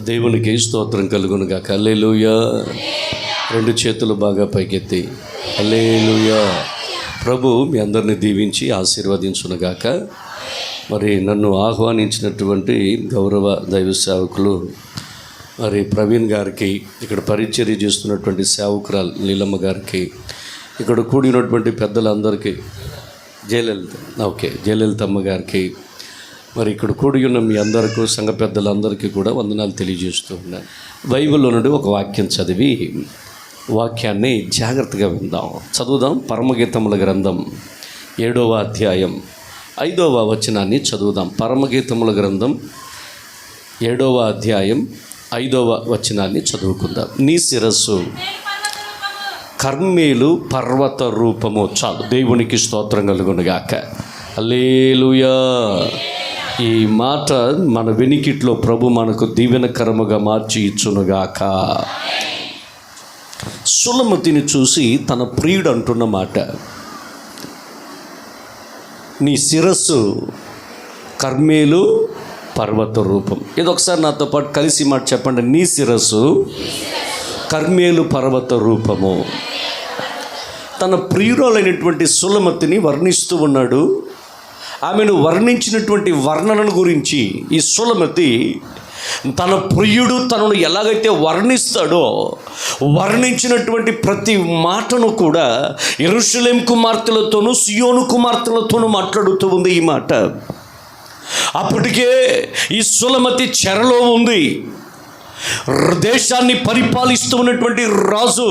దేవునికి స్తోత్రం కలుగునుగా. హల్లెలూయా. రెండు చేతులు బాగా పైకెత్తి హల్లెలూయా. ప్రభు మీ అందరిని దీవించి ఆశీర్వదించునుగాక. మరి నన్ను ఆహ్వానించినటువంటి గౌరవ దైవ సేవకులు మరి ప్రవీణ్ గారికి, ఇక్కడ పరిచర్య చేస్తున్నటువంటి సేవకురాలు నీలమ్మ గారికి, ఇక్కడ కూడినటువంటి పెద్దలందరికీ, జయలలితమ్మ గారికి, మరి ఇక్కడ కూడి ఉన్న మీ అందరికీ, సంఘ పెద్దలందరికీ కూడా వందనాలు తెలియజేస్తూ ఉన్నాను. బైబిల్లో నుండి ఒక వాక్యం చదివి వాక్యాన్ని జాగ్రత్తగా విందాం, చదువుదాం. పరమగీతముల గ్రంథం 7వ అధ్యాయం 5వ వచనాన్ని చదువుదాం. పరమగీతముల గ్రంథం 7వ అధ్యాయం 5వ వచనాన్ని చదువుకుందాం. నీ శిరస్సు కర్మేలు పర్వత రూపము. చాలు, దేవునికి స్తోత్రం కలుగునుగాక. హల్లెలూయా. ఈ మాట మన వెనికిట్లో ప్రభు మనకు దీవెనకరముగా మార్చి ఇచ్చునుగాక. సులమతిని చూసి తన ప్రియుడు అంటున్న మాట, నీ శిరస్సు కర్మేలు పర్వత రూపం. ఇదొకసారి నాతో పాటు కలిసి మాట చెప్పండి. నీ శిరస్సు కర్మేలు పర్వత రూపము. తన ప్రియురాలైనటువంటి సులమతిని వర్ణిస్తూ ఉన్నాడు. ఆమెను వర్ణించినటువంటి వర్ణనను గురించి ఈ సులమతి తన ప్రియుడు తనను ఎలాగైతే వర్ణిస్తాడో వర్ణించినటువంటి ప్రతి మాటను కూడా యెరూషలేము కుమార్తెలతోనూ సియోను కుమార్తెలతోనూ మాట్లాడుతూ ఉంది. ఈ మాట అప్పటికే ఈ సులమతి చెరలో ఉంది. దేశాన్ని పరిపాలిస్తూ ఉన్నటువంటి రాజు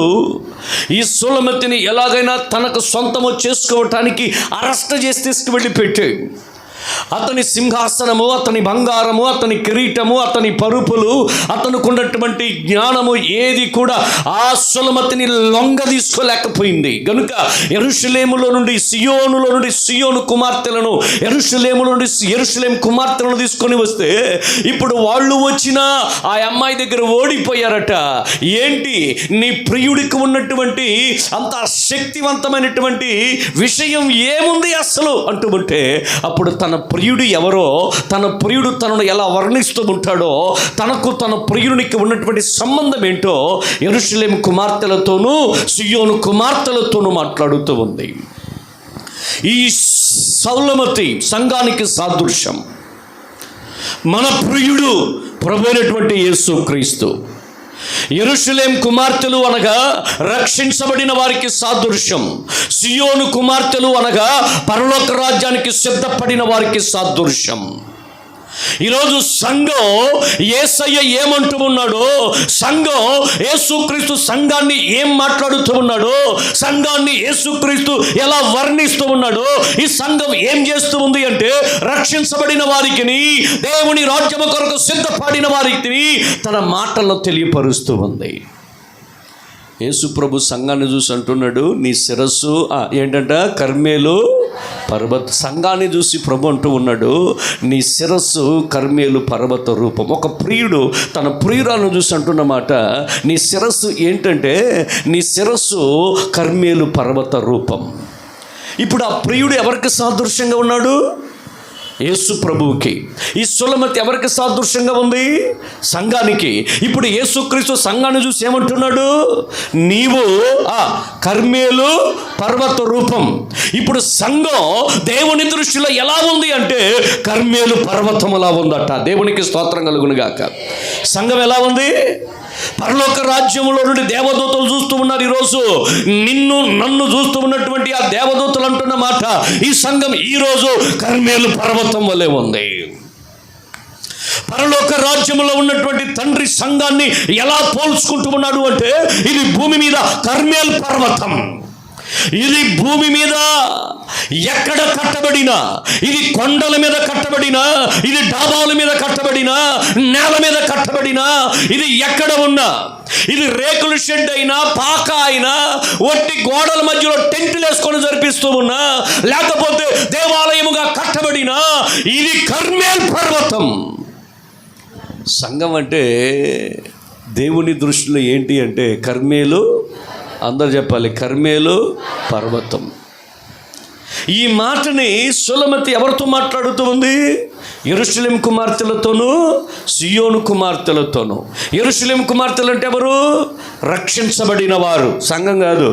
ఈ సులమతిని ఎలాగైనా తనకు సొంతము చేసుకోవటానికి అరెస్ట్ చేసి తీసుకువెళ్ళి పెట్టాడు. అతని సింహాసనము, అతని బంగారము, అతని కిరీటము, అతని పరుపులు, అతనికి ఉన్నటువంటి జ్ఞానము ఏది కూడా ఆ సులమతిని లొంగ తీసుకోలేకపోయింది. కనుక యెరూషలేములో నుండి సియోను కుమార్తెలను, యెరూషలేము కుమార్తెలను తీసుకొని వస్తే ఇప్పుడు వాళ్ళు వచ్చినా ఆ అమ్మాయి దగ్గర ఓడిపోయారట. ఏంటి, నీ ప్రియుడికి ఉన్నటువంటి అంత శక్తివంతమైనటువంటి విషయం ఏముంది అసలు అంటూ అప్పుడు తన ప్రియుడు ఎవరో, తన ప్రియుడు తనను ఎలా వర్ణిస్తూ ఉంటాడో, తనకు తన ప్రియునికి ఉన్నటువంటి సంబంధం ఏంటో యెరూషలేము కుమార్తెలతోనూ సియోను కుమార్తెలతోనూ మాట్లాడుతూ ఉంది. ఈ సులమతి సంఘానికి సాదృశ్యం. మన ప్రియుడు ప్రభు అయినటువంటి యేసుక్రీస్తు. యెరూషలేము కుమార్తెలు అనగా రక్షించబడిన వారికి సాదృశ్యం. సియోను కుమార్తెలు అనగా పరలోక రాజ్యానికి సిద్ధపడిన వారికి సాదృశ్యం. ఈరోజు సంఘం యేసయ్య ఏమంటూ ఉన్నాడో, సంఘం యేసుక్రీస్తు సంఘాన్ని ఏం మాట్లాడుతూ ఉన్నాడో, సంఘాన్ని యేసుక్రీస్తు ఎలా వర్ణిస్తూ ఉన్నాడో, ఈ సంఘం ఏం చేస్తూ ఉంది అంటే రక్షించబడిన వారికి, దేవుని రాజ్యము కొరకు సిద్ధపడిన వారికి తన మాటల్లో తెలియపరుస్తూ ఉంది. యేసు ప్రభు సంఘాన్ని చూసి అంటున్నాడు, నీ శిరస్సు ఏంటంట కర్మేలు పర్వత. సంఘాన్ని చూసి ప్రభు అంటూ ఉన్నాడు, నీ శిరస్సు కర్మేలు పర్వత రూపం. ఒక ప్రియుడు తన ప్రియురాలను చూసి అంటున్నమాట, నీ శిరస్సు ఏంటంటే నీ శిరస్సు కర్మేలు పర్వత రూపం. ఇప్పుడు ఆ ప్రియుడు ఎవరికి సాదృశ్యంగా ఉన్నాడు? యేసు ప్రభువుకి. ఈ సులమతి ఎవరికి సాదృశ్యంగా ఉంది? సంఘానికి. ఇప్పుడు యేసుక్రీస్తు సంఘాన్ని చూసి ఏమంటున్నాడు? నీవు కర్మేలు పర్వత రూపం. ఇప్పుడు సంఘం దేవుని దృష్టిలో ఎలా ఉంది అంటే కర్మేలు పర్వతములా ఉందట. దేవునికి స్తోత్రం కలుగునుగాక. సంఘం ఎలా ఉంది? పరలోక రాజ్యంలో నుండి దేవదూతలు చూస్తూ ఉన్నారు. ఈరోజు నన్ను చూస్తూ ఉన్నటువంటి ఆ దేవదూతలు అంటున్న మాట, ఈ సంఘం ఈరోజు కర్మేలు పర్వతం వలె ఉంది. పరలోక రాజ్యంలో ఉన్నటువంటి తండ్రి సంఘాన్ని ఎలా పోల్చుకుంటూ ఉన్నాడు అంటే, ఇది భూమి మీద కర్మేలు పర్వతం. ఇది భూమి మీద ఎక్కడ కట్టబడినా, ఇది కొండల మీద కట్టబడినా, ఇది డాబాల మీద కట్టబడినా, నేల మీద కట్టబడినా, ఇది ఎక్కడ ఉన్నా, ఇది రేకుల షెడ్ అయినా, పాక అయినా, ఒట్టి గోడల మధ్యలో టెంట్లు వేసుకొని జరిపిస్తూ ఉన్నా, లేకపోతే దేవాలయముగా కట్టబడినా, ఇది కర్మేల్ పర్వతం. సంఘం అంటే దేవుని దృష్టిలో ఏంటి అంటే కర్మేలు, అందరు చెప్పాలి, కర్మేలు పర్వతం. ఈ మాటని సులమతి ఎవరితో మాట్లాడుతూ ఉంది? యెరూషలేము కుమార్తెలతోనూ సియోను కుమార్తెలతోనూ. యెరూషలేము కుమార్తెలు అంటే ఎవరు? రక్షించబడిన వారు, సంఘం కాదు.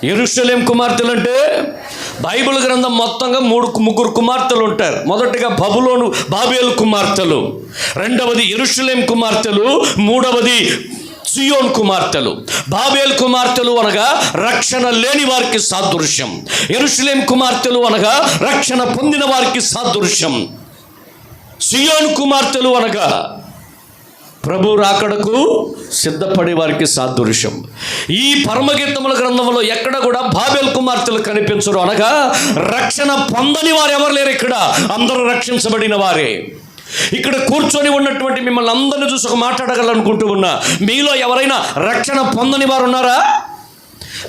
యెరూషలేము కుమార్తెలు అంటే బైబిల్ గ్రంథం మొత్తంగా ముగ్గురు కుమార్తెలు ఉంటారు. మొదటిగా బాబేలు కుమార్తెలు, రెండవది యెరూషలేము కుమార్తెలు, మూడవది సియోన్ కుమార్తెలు. బాబేలు కుమార్తెలు అనగా రక్షణ లేని వారికి సాదృశ్యం. యెరూషలేము కుమార్తెలు అనగా రక్షణ పొందిన వారికి సాదృశ్యం. సియోన్ కుమార్తెలు అనగా ప్రభు రాకడకు సిద్ధపడే వారికి సాదృశ్యం. ఈ పరమగీతముల గ్రంథంలో ఎక్కడ కూడా బాబేలు కుమార్తెలు కనిపించరు. అనగా రక్షణ పొందని వారు ఎవరు లేరు, ఇక్కడ అందరూ రక్షించబడిన వారే. ఇక్కడ కూర్చొని ఉన్నటువంటి మిమ్మల్ని అందరిని చూసి ఒక మాట్లాడగలనుకుంటూ ఉన్నా, మీలో ఎవరైనా రక్షణ పొందని వారు ఉన్నారా?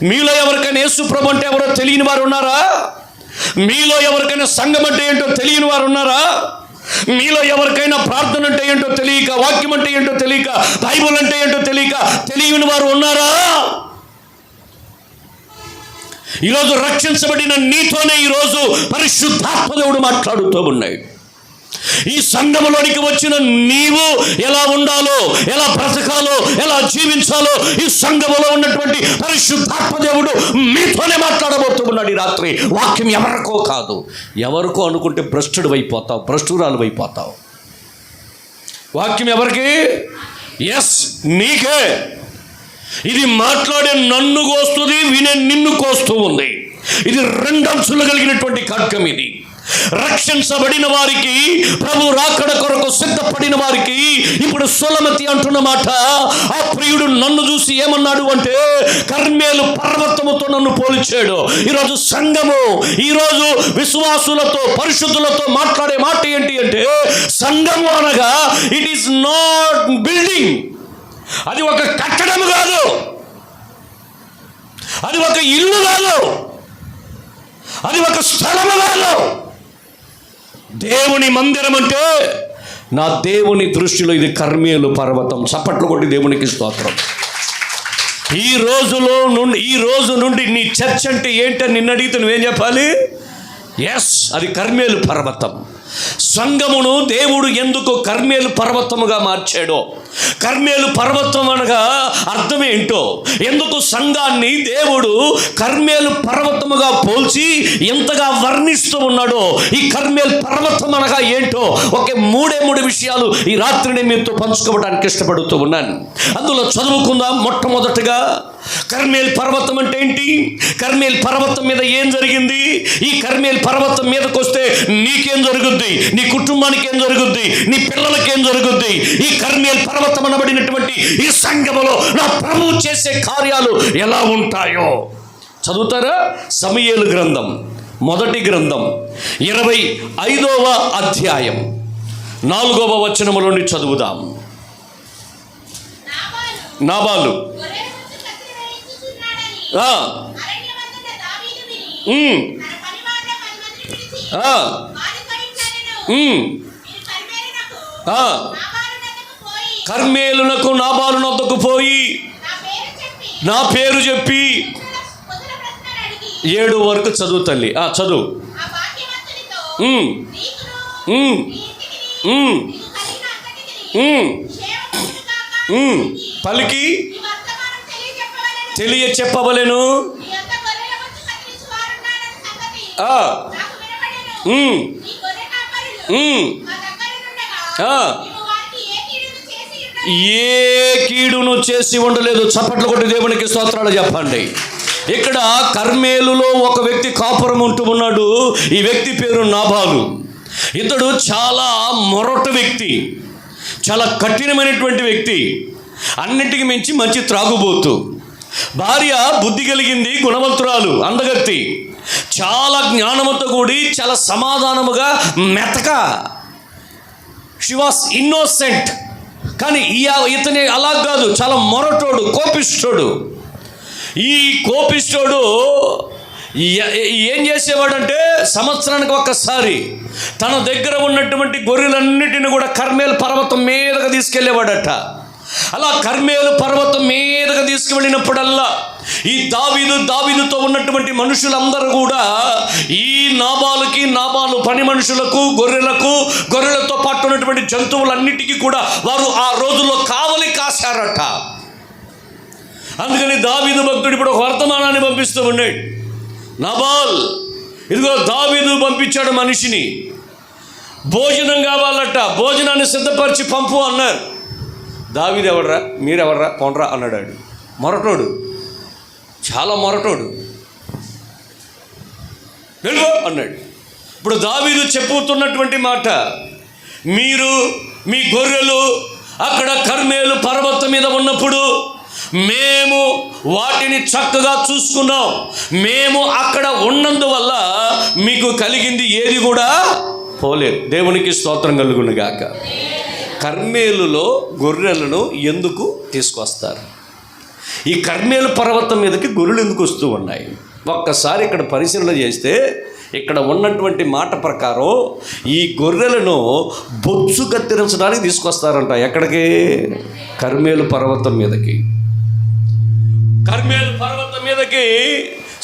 మీలో ఎవరికైనా యేసు ప్రభు అంటే ఎవరో తెలియని వారు ఉన్నారా? మీలో ఎవరికైనా సంఘం అంటే ఏంటో తెలియని వారు ఉన్నారా? మీలో ఎవరికైనా ప్రార్థన అంటే ఏంటో తెలియక, వాక్యం అంటే ఏంటో తెలియక, బైబుల్ అంటే ఏంటో తెలియక తెలియని వారు ఉన్నారా? ఈరోజు రక్షించబడిన నీతోనే ఈరోజు పరిశుద్ధాత్మ దేవుడు మాట్లాడుతూ ఉన్నాయి. ఈ సంఘములోనికి వచ్చిన నీవు ఎలా ఉండాలో, ఎలా బ్రతకాలో, ఎలా జీవించాలో ఈ సంఘములో ఉన్నటువంటి పరిశుద్ధాత్మ దేవుడు మీతోనే మాట్లాడబోతూ ఉన్నాడు ఈ రాత్రి. వాక్యం ఎవరికో కాదు. ఎవరికో అనుకుంటే భ్రష్టుడు అయిపోతావు, భ్రష్టురాలు అయిపోతావు. వాక్యం ఎవరికి? ఎస్, నీకే. ఇది మాట్లాడే నన్ను కోస్తుంది, వినే నిన్ను కోస్తూ ఉంది. ఇది రెండంచులు కలిగినటువంటి ఖడ్గం. ఇది రక్షించబడిన వారికి, ప్రభు రాకడ కొరకు సిద్ధపడిన వారికి. ఇప్పుడు సులమతి అంటున్న మాట, ఆ ప్రియుడు నన్ను చూసి ఏమన్నాడు అంటే, కర్మేలు పర్వతముతో నన్ను పోల్చాడు. ఈరోజు సంఘము, ఈరోజు విశ్వాసులతో, పరిశుద్ధులతో మాట్లాడే మాట ఏంటి అంటే, సంఘము అనగా ఇట్ ఈస్ నాట్ బిల్డింగ్. అది ఒక కట్టడము కాదు, అది ఒక ఇల్లు కాదు, అది ఒక స్థలము కాదు. దేవుని మందిరం అంటే నా దేవుని దృష్టిలో ఇది కర్మేలు పర్వతం. చప్పట్లు కొట్టి దేవునికి స్తోత్రం. ఈ రోజు నుండి నీ చర్చ్ అంటే ఏంటని నిన్ను అడిగితే నువ్వేం చెప్పాలి? ఎస్, అది కర్మేలు పర్వతం. సంఘమును దేవుడు ఎందుకు కర్మేలు పర్వతముగా మార్చాడో, కర్మేలు పర్వతం అనగా అర్థం ఏంటో, ఎందుకు సంఘాన్ని దేవుడు కర్మేలు పర్వతముగా పోల్చి ఎంతగా వర్ణిస్తూ ఉన్నాడో, ఈ కర్మేలు పర్వతం అనగా ఏంటో మూడు విషయాలు ఈ రాత్రి నేను మీతో పంచుకోవడానికి ఇష్టపడుతూ ఉన్నాను. అందులో చదువుకుందాం. మొట్టమొదటిగా కర్మేలు పర్వతం అంటే ఏంటి? కర్మేలు పర్వతం మీద ఏం జరిగింది? ఈ కర్మేలు పర్వతం మీదకి వస్తే నీకేం జరుగుద్ది? నీ కుటుంబానికి ఏం జరుగుద్ది? నీ పిల్లలకి ఏం జరుగుద్ది? ఈ కర్మేలు పర్వతం అనబడినటువంటి ఈ సంఘములో నా ప్రభువు చేసే కార్యాలు ఎలా ఉంటాయో చదువుతారా? సమూయేలు గ్రంథం, మొదటి గ్రంథం, 25వ అధ్యాయం 4వ వచనములోని చదువుదాం. నాబాలు కర్మేలునకు నాబాలు నొద్దకు పోయి నా పేరు చెప్పి 7 వరకు చదువు తల్లి, చదువు. పలికి తెలియ చెప్పవలెను. ఏ కీడును చేసి ఉండలేదు. చప్పట్లు కొట్టి దేవునికి స్తోత్రాలు చెప్పండి. ఇక్కడ కర్మేలులో ఒక వ్యక్తి కాపురం ఉంటూ ఉన్నాడు. ఈ వ్యక్తి పేరు నాబాలు. ఇతడు చాలా మొరట వ్యక్తి, చాలా కఠినమైనటువంటి వ్యక్తి, అన్నిటికీ మించి మంచి త్రాగుబోతు. భార్య బుద్ధి కలిగింది, గుణవంతురాలు, అందగత్తి, చాలా జ్ఞానముతో కూడి చాలా సమాధానముగా మెతక. She was innocent. కానీ ఇతని అలా కాదు, చాలా మొరటోడు, కోపిష్టోడు. ఈ కోపిష్టోడు ఏం చేసేవాడంటే సంవత్సరానికి ఒక్కసారి తన దగ్గర ఉన్నటువంటి గొర్రెలన్నిటిని కూడా కర్మేలు పర్వతం మీదగా తీసుకెళ్ళేవాడట. అలా కర్మేలు పర్వతం మీదగా తీసుకువెళ్ళినప్పుడల్లా ఈ దావీదుతో ఉన్నటువంటి మనుషులందరూ కూడా ఈ నాబాలు పని మనుషులకు, గొర్రెలతో పాటు ఉన్నటువంటి జంతువులన్నిటికీ కూడా వారు ఆ రోజుల్లో కావలి కాశారట. అందుకని దావీదు భక్తుడు ఇప్పుడు ఒక వర్తమానాన్ని పంపిస్తూ ఉన్నాడు. నాబాల్, ఇదిగో దావీదు పంపించాడు మనిషిని, భోజనం కావాలట, భోజనాన్ని సిద్ధపరిచి పంపు అన్నారు. దావీదు ఎవడరా, మీరెవర్రా, పొండ్రా అన్నాడు. మొరటోడు, చాలా మొరటోడు. వెళ్ళిపో అన్నాడు. ఇప్పుడు దావీదు చెప్పుతున్నటువంటి మాట, మీరు మీ గొర్రెలు అక్కడ కర్మేలు పర్వతం మీద ఉన్నప్పుడు మేము వాటిని చక్కగా చూసుకున్నాం. మేము అక్కడ ఉన్నందువల్ల మీకు కలిగింది ఏది కూడా పోలేదు. దేవునికి స్తోత్రం కలుగును గాక. కర్మేలులో గొర్రెలను ఎందుకు తీసుకొస్తారు? ఈ కర్మేలు పర్వతం మీదకి గొర్రెలు ఎందుకు వస్తూ ఉన్నాయి? ఒక్కసారి ఇక్కడ పరిశీలన చేస్తే ఇక్కడ ఉన్నటువంటి మాట ప్రకారం ఈ గొర్రెలను బొచ్చు కత్తిరించడానికి తీసుకొస్తారంట. ఎక్కడికి? కర్మేలు పర్వతం మీదకి. కర్మేలు పర్వతం మీదకి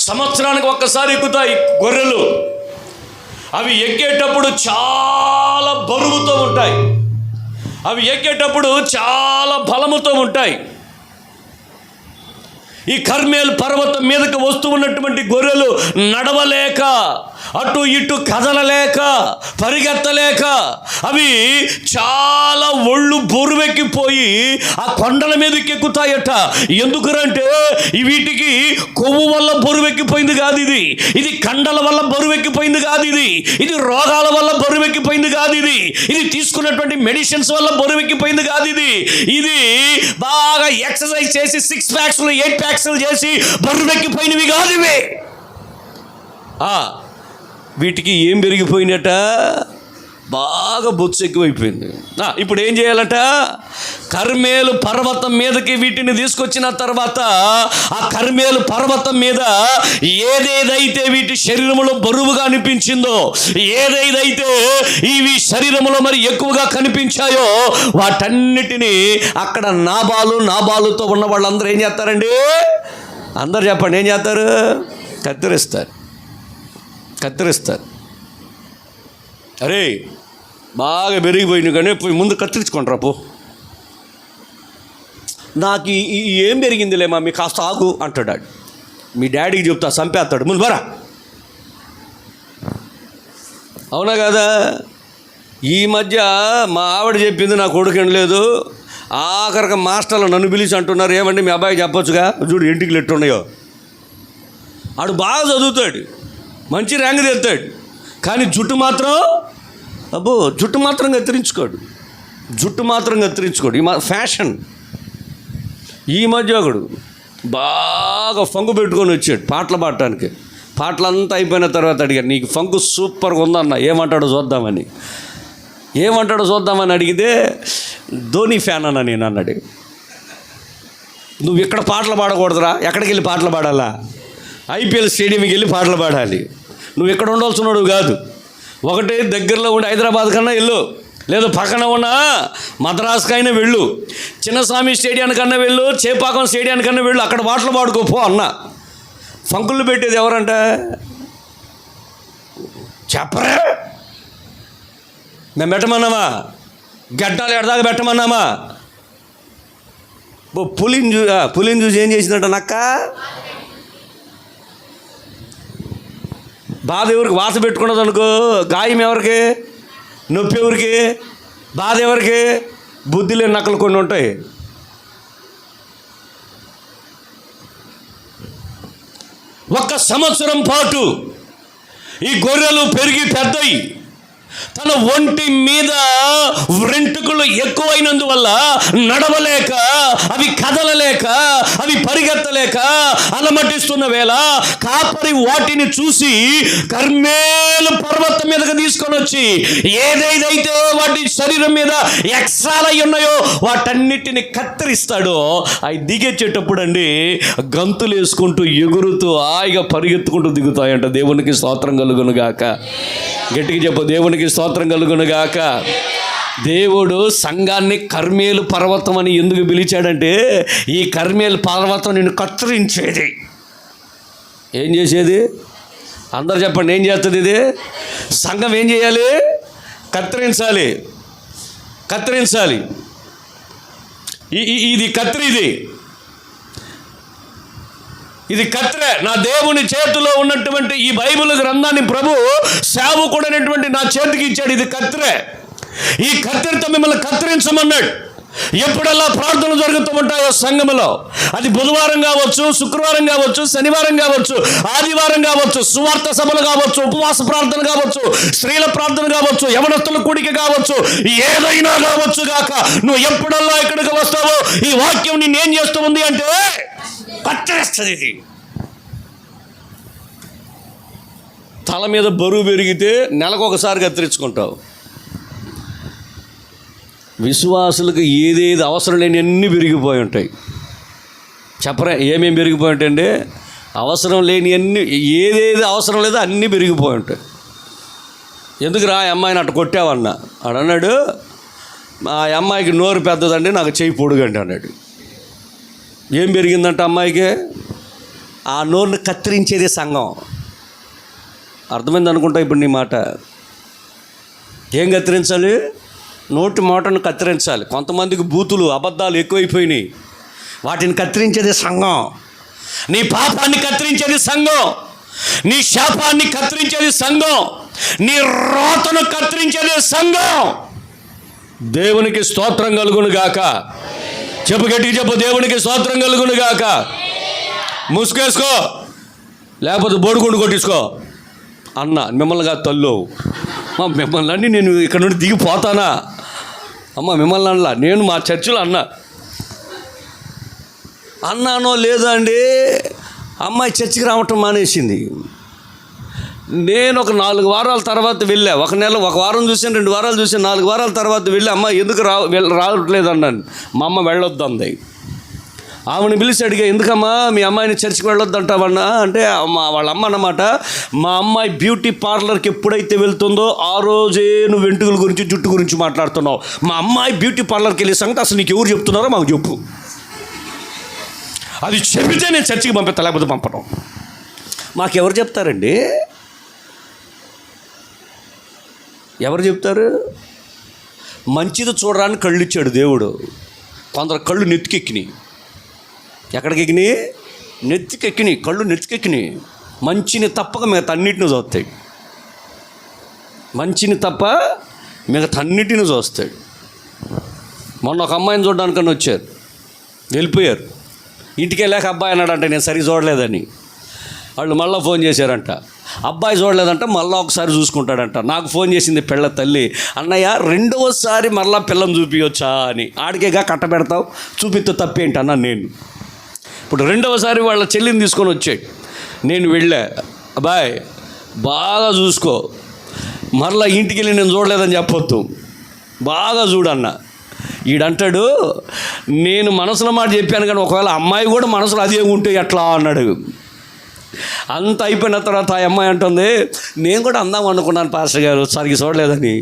సంవత్సరానికి ఒక్కసారి ఎక్కుతాయి గొర్రెలు. అవి ఎక్కేటప్పుడు చాలా బరువుతో ఉంటాయి, అవి ఎక్కేటప్పుడు చాలా బలముతో ఉంటాయి. ఈ కర్మేలు పర్వతం మీదకి వస్తూ ఉన్నటువంటి గొర్రెలు నడవలేక, అటు ఇటు కదలలేక, పరిగెత్తలేక అవి చాలా ఒళ్ళు బొరువెక్కిపోయి ఆ కొండల మీదకి ఎక్కుతాయట. ఎందుకంటే వీటికి కొవ్వు వల్ల బరువెక్కిపోయింది కాదు, ఇది కండల వల్ల బరువెక్కిపోయింది కాదు, ఇది రోగాల వల్ల బరువెక్కిపోయింది కాదు, ఇది తీసుకున్నటువంటి మెడిసిన్స్ వల్ల బరువెక్కిపోయింది కాదు, ఇది బాగా ఎక్సర్సైజ్ చేసి 6 ప్యాక్స్ 8 ప్యాక్స్ చేసి బరువెక్కిపోయినవి కాదు ఇవి. వీటికి ఏం పెరిగిపోయినట? బాగా బొత్సు ఎక్కువైపోయింది. ఇప్పుడు ఏం చేయాలట? కర్మేలు పర్వతం మీదకి వీటిని తీసుకొచ్చిన తర్వాత ఆ కర్మేలు పర్వతం మీద ఏదేదైతే వీటి శరీరంలో బరువుగా అనిపించిందో, ఏదేదైతే ఇవి శరీరంలో మరి ఎక్కువగా కనిపించాయో వాటన్నిటినీ అక్కడ నాబాలుతో ఉన్న వాళ్ళందరూ ఏం చేస్తారండి? అందరు చెప్పండి, ఏం చేస్తారు? కత్తిరిస్తారు. అరే బాగా పెరిగిపోయింది కానీ పోయి ముందు కత్తిరించుకుంటారా పో, నాకు ఏం పెరిగిందిలే మమ్మీ కాస్త ఆగు అంటాడు. మీ డాడీకి చెప్తా, చంపేస్తాడు, ముందు బరా. అవునా కదా? ఈ మధ్య మా ఆవిడ చెప్పింది, నా కొడుకు లేదు, ఆఖరికి మాస్టర్లు నన్ను పిలిచి అంటున్నారు, ఏమండి మీ అబ్బాయి చెప్పొచ్చుగా, చూడు ఇంటికి ఎట్టున్నాయో. ఆడు బాగా చదువుతాడు, మంచి ర్యాంక్ తెస్తాడు, కానీ జుట్టు మాత్రం కత్తిరించుకోడు. ఈ ఫ్యాషన్. ఈ మధ్య ఒకడు బాగా ఫంగు పెట్టుకొని వచ్చాడు పాటలు పాడటానికి. పాటలంతా అయిపోయిన తర్వాత అడిగాడు, నీకు ఫంగు సూపర్గా ఉందన్న, ఏమంటాడో చూద్దామని అడిగితే ధోని ఫ్యాన్ అన్న నేను అన్నాడు. నువ్వు ఇక్కడ పాటలు పాడకూడదురా, ఎక్కడికి వెళ్ళి పాటలు పాడాలా? IPL స్టేడియంకి వెళ్ళి పాటలు పాడాలి. నువ్వు ఇక్కడ ఉండాల్సినాడు కాదు. ఒకటి దగ్గరలో ఉండి హైదరాబాద్ కన్నా వెళ్ళు, లేదు పక్కన ఉన్న మద్రాసుకైనా వెళ్ళు, చిన్నస్వామి స్టేడియానికన్నా వెళ్ళు, చేపాకం స్టేడియానికన్నా వెళ్ళు, అక్కడ పాటలు పాడుకోపో అన్న. ఫంకులు పెట్టేది ఎవరంట? చెప్పరా? మేము పెట్టమన్నామా? గడ్డాలు ఎడదాకా పెట్టమన్నామా? పులిని చూసి ఏం చేసిందట నక్క? బాధ ఎవరికి? వాస పెట్టుకున్నది అనుకో, గాయం ఎవరికి? నొప్పి ఎవరికి? బాధ ఎవరికి? బుద్ధి లేని నక్కలు కొన్ని ఉంటాయి. ఒక్క సంవత్సరం పాటు ఈ గొర్రెలు పెరిగి పెద్దయి, తన ఒంటి మీద వెంట్రుకలు ఎక్కువైనందువల్ల నడవలేక, అవి కదలలేక, అవి పరిగెత్తలేక అలమటిస్తున్న వేళ కాపరి వాటిని చూసి కర్మేలు పర్వతం మీదకి తీసుకొని వచ్చి ఏదైతే వాటి శరీరం మీద ఎక్స్ట్రాలు అయి ఉన్నాయో వాటన్నిటిని కత్తిరిస్తాడో అవి దిగేచేటప్పుడు అండి గంతులు వేసుకుంటూ ఎగురుతూ హాయిగా పరిగెత్తుకుంటూ దిగుతాయంట. దేవునికి స్తోత్రం కలుగును గాక. గట్టిగా చెప్పు, దేవునికి స్తోత్రం కలుగును గాక. దేవుడు సంఘాన్ని కర్మేలు పర్వతం అని ఎందుకు పిలిచాడంటే, ఈ కర్మేలు పర్వతం నిన్ను కత్తిరించేది. ఏం చేసేది? అందరు చెప్పండి, ఏం చేస్తుంది ఇది? సంఘం ఏం చేయాలి? కత్తిరించాలి. కత్తిరించాలి. ఇది కత్తిరి, ఇది కత్తిరే. నా దేవుని చేతిలో ఉన్నటువంటి ఈ బైబిల్ గ్రంథాన్ని ప్రభు సేవకుడైనటువంటి నా చేతికి ఇచ్చాడు. ఇది కత్తిరే. ఈ కత్తిరితో మిమ్మల్ని కత్తిరించమన్నాడు. ఎప్పుడల్లా ప్రార్థనలు జరుగుతూ ఉంటాయో సంఘములో, అది బుధవారం కావచ్చు, శుక్రవారం కావచ్చు, శనివారం కావచ్చు, ఆదివారం కావచ్చు, సువార్త సభలు కావచ్చు, ఉపవాస ప్రార్థన కావచ్చు, స్త్రీల ప్రార్థన కావచ్చు, యవనస్తుల కూడిక కావచ్చు, ఏదైనా కావచ్చు గాక, నువ్వు ఎప్పుడల్లా ఇక్కడికి వస్తావో ఈ వాక్యం నిన్నేం చేస్తూ ఉంది అంటే కత్తిరిస్తుంది. ఇది తల మీద బరువు పెరిగితే నెలకు ఒకసారి కత్తిరించుకుంటావు. విశ్వాసులకు ఏదేది అవసరం లేని అన్నీ పెరిగిపోయి ఉంటాయి. చెప్పరా ఏమేమి పెరిగిపోయి ఉంటాయండి? అవసరం లేని అన్నీ, ఏదేది అవసరం లేదో అన్నీ పెరిగిపోయి ఉంటాయి. ఎందుకు రా అమ్మాయిని అట్ట కొట్టావన్నా? అన్నాడు, ఆ అమ్మాయికి నోరు పెద్దదండి, నాకు చెయ్యి పొడుగండి అన్నాడు. ఏం పెరిగిందంట అమ్మాయికి? ఆ నోరుని కత్తిరించేది సంఘం. అర్థమైంది అనుకుంటా ఇప్పుడు నీ మాట. ఏం కత్తిరించాలి? నోటి మాటను కత్తిరించాలి. కొంతమందికి బూతులు, అబద్ధాలు ఎక్కువైపోయినాయి. వాటిని కత్తిరించేది సంఘం. నీ పాపాన్ని కత్తిరించేది సంఘం. నీ శాపాన్ని కత్తిరించేది సంఘం. నీ రోతను కత్తిరించేది సంఘం. దేవునికి స్తోత్రం కలుగును గాక. చెప్పు, గట్టికి చెప్పు, దేవునికి స్తోత్రం కలుగును గాక. ముసుకేసుకో, లేకపోతే బోడుగుండు కొట్టించుకో అన్న. మిమ్మల్ని కాదు తల్లు, మిమ్మల్ని అన్నీ నేను ఇక్కడ నుండి దిగిపోతానా అమ్మ? మిమ్మల్ని అనలా, నేను మా చర్చిలో అన్నానో లేదో అండి. అమ్మాయి చర్చికి రావటం మానేసింది. నేను ఒక 4 వారాల తర్వాత వెళ్ళా. ఒక నెల, ఒక వారం చూసాను, 2 వారాలు చూసాను, 4 వారాల తర్వాత వెళ్ళి, అమ్మ ఎందుకు రావట్లేదు అన్నాను. మా అమ్మ వెళ్ళొద్దు అంది. ఆమెను పిలిచి అడిగా, ఎందుకమ్మా మీ అమ్మాయిని చర్చికి వెళ్ళొద్దు అంటావన్నా అంటే, వాళ్ళ అమ్మ అన్నమాట, మా అమ్మాయి బ్యూటీ పార్లర్కి ఎప్పుడైతే వెళ్తుందో ఆ రోజే నువ్వు వెంట్రుకల గురించి, జుట్టు గురించి మాట్లాడుతున్నావు. మా అమ్మాయి బ్యూటీ పార్లర్కి వెళ్ళే సంగతి అసలు నీకు ఎవరు చెప్తున్నారో మాకు చెప్పు. అది చెబితే నేను చర్చికి పంపిస్తా, లేకపోతే పంపడం. మాకెవరు చెప్తారండి? ఎవరు చెప్తారు? మంచిది చూడడానికి కళ్ళు ఇచ్చాడు దేవుడు. కొందరు కళ్ళు నెత్తికెక్కినాయి. ఎక్కడికి ఎక్కినాయి? నెత్తికెక్కినాయి. కళ్ళు నెత్తికెక్కినాయి. మంచిని తప్పక మిగతా అన్నిటిని చూస్తాయి. మంచిని తప్ప మిగతా అన్నిటిని చూస్తాడు. మొన్న ఒక అమ్మాయిని చూడడానికన్నా వచ్చారు, వెళ్ళిపోయారు. ఇంటికి వెళ్ళాక అబ్బాయి అన్నాడంట నేను సరిగ్గా చూడలేదని. వాళ్ళు మళ్ళీ ఫోన్ చేశారంట, అబ్బాయి చూడలేదంట, మళ్ళీ ఒకసారి చూసుకుంటాడంట. నాకు ఫోన్ చేసింది పిల్ల తల్లి, అన్నయ్య 2వసారి మళ్ళీ పిల్లని చూపించొచ్చా అని. ఆడికేగా కట్టబెడతావు, చూపిస్తే తప్పేంటి అన్నా నేను. ఇప్పుడు 2వసారి వాళ్ళ చెల్లిని తీసుకొని వచ్చాడు. నేను వెళ్ళా, అబ్బాయి బాగా చూసుకో, మరలా ఇంటికి వెళ్ళి నేను చూడలేదని చెప్పొద్దు, బాగా చూడన్న. ఈడంటాడు, నేను మనసులో మాట చెప్పాను కానీ ఒకవేళ అమ్మాయి కూడా మనసులో అదే ఉంటే ఎట్లా అన్నాడు. అంత అయిపోయిన తర్వాత ఆ అమ్మాయి అంటుంది, నేను కూడా అందాం అనుకున్నాను పాస్టర్ గారు, సరిగ్గా చూడలేదని.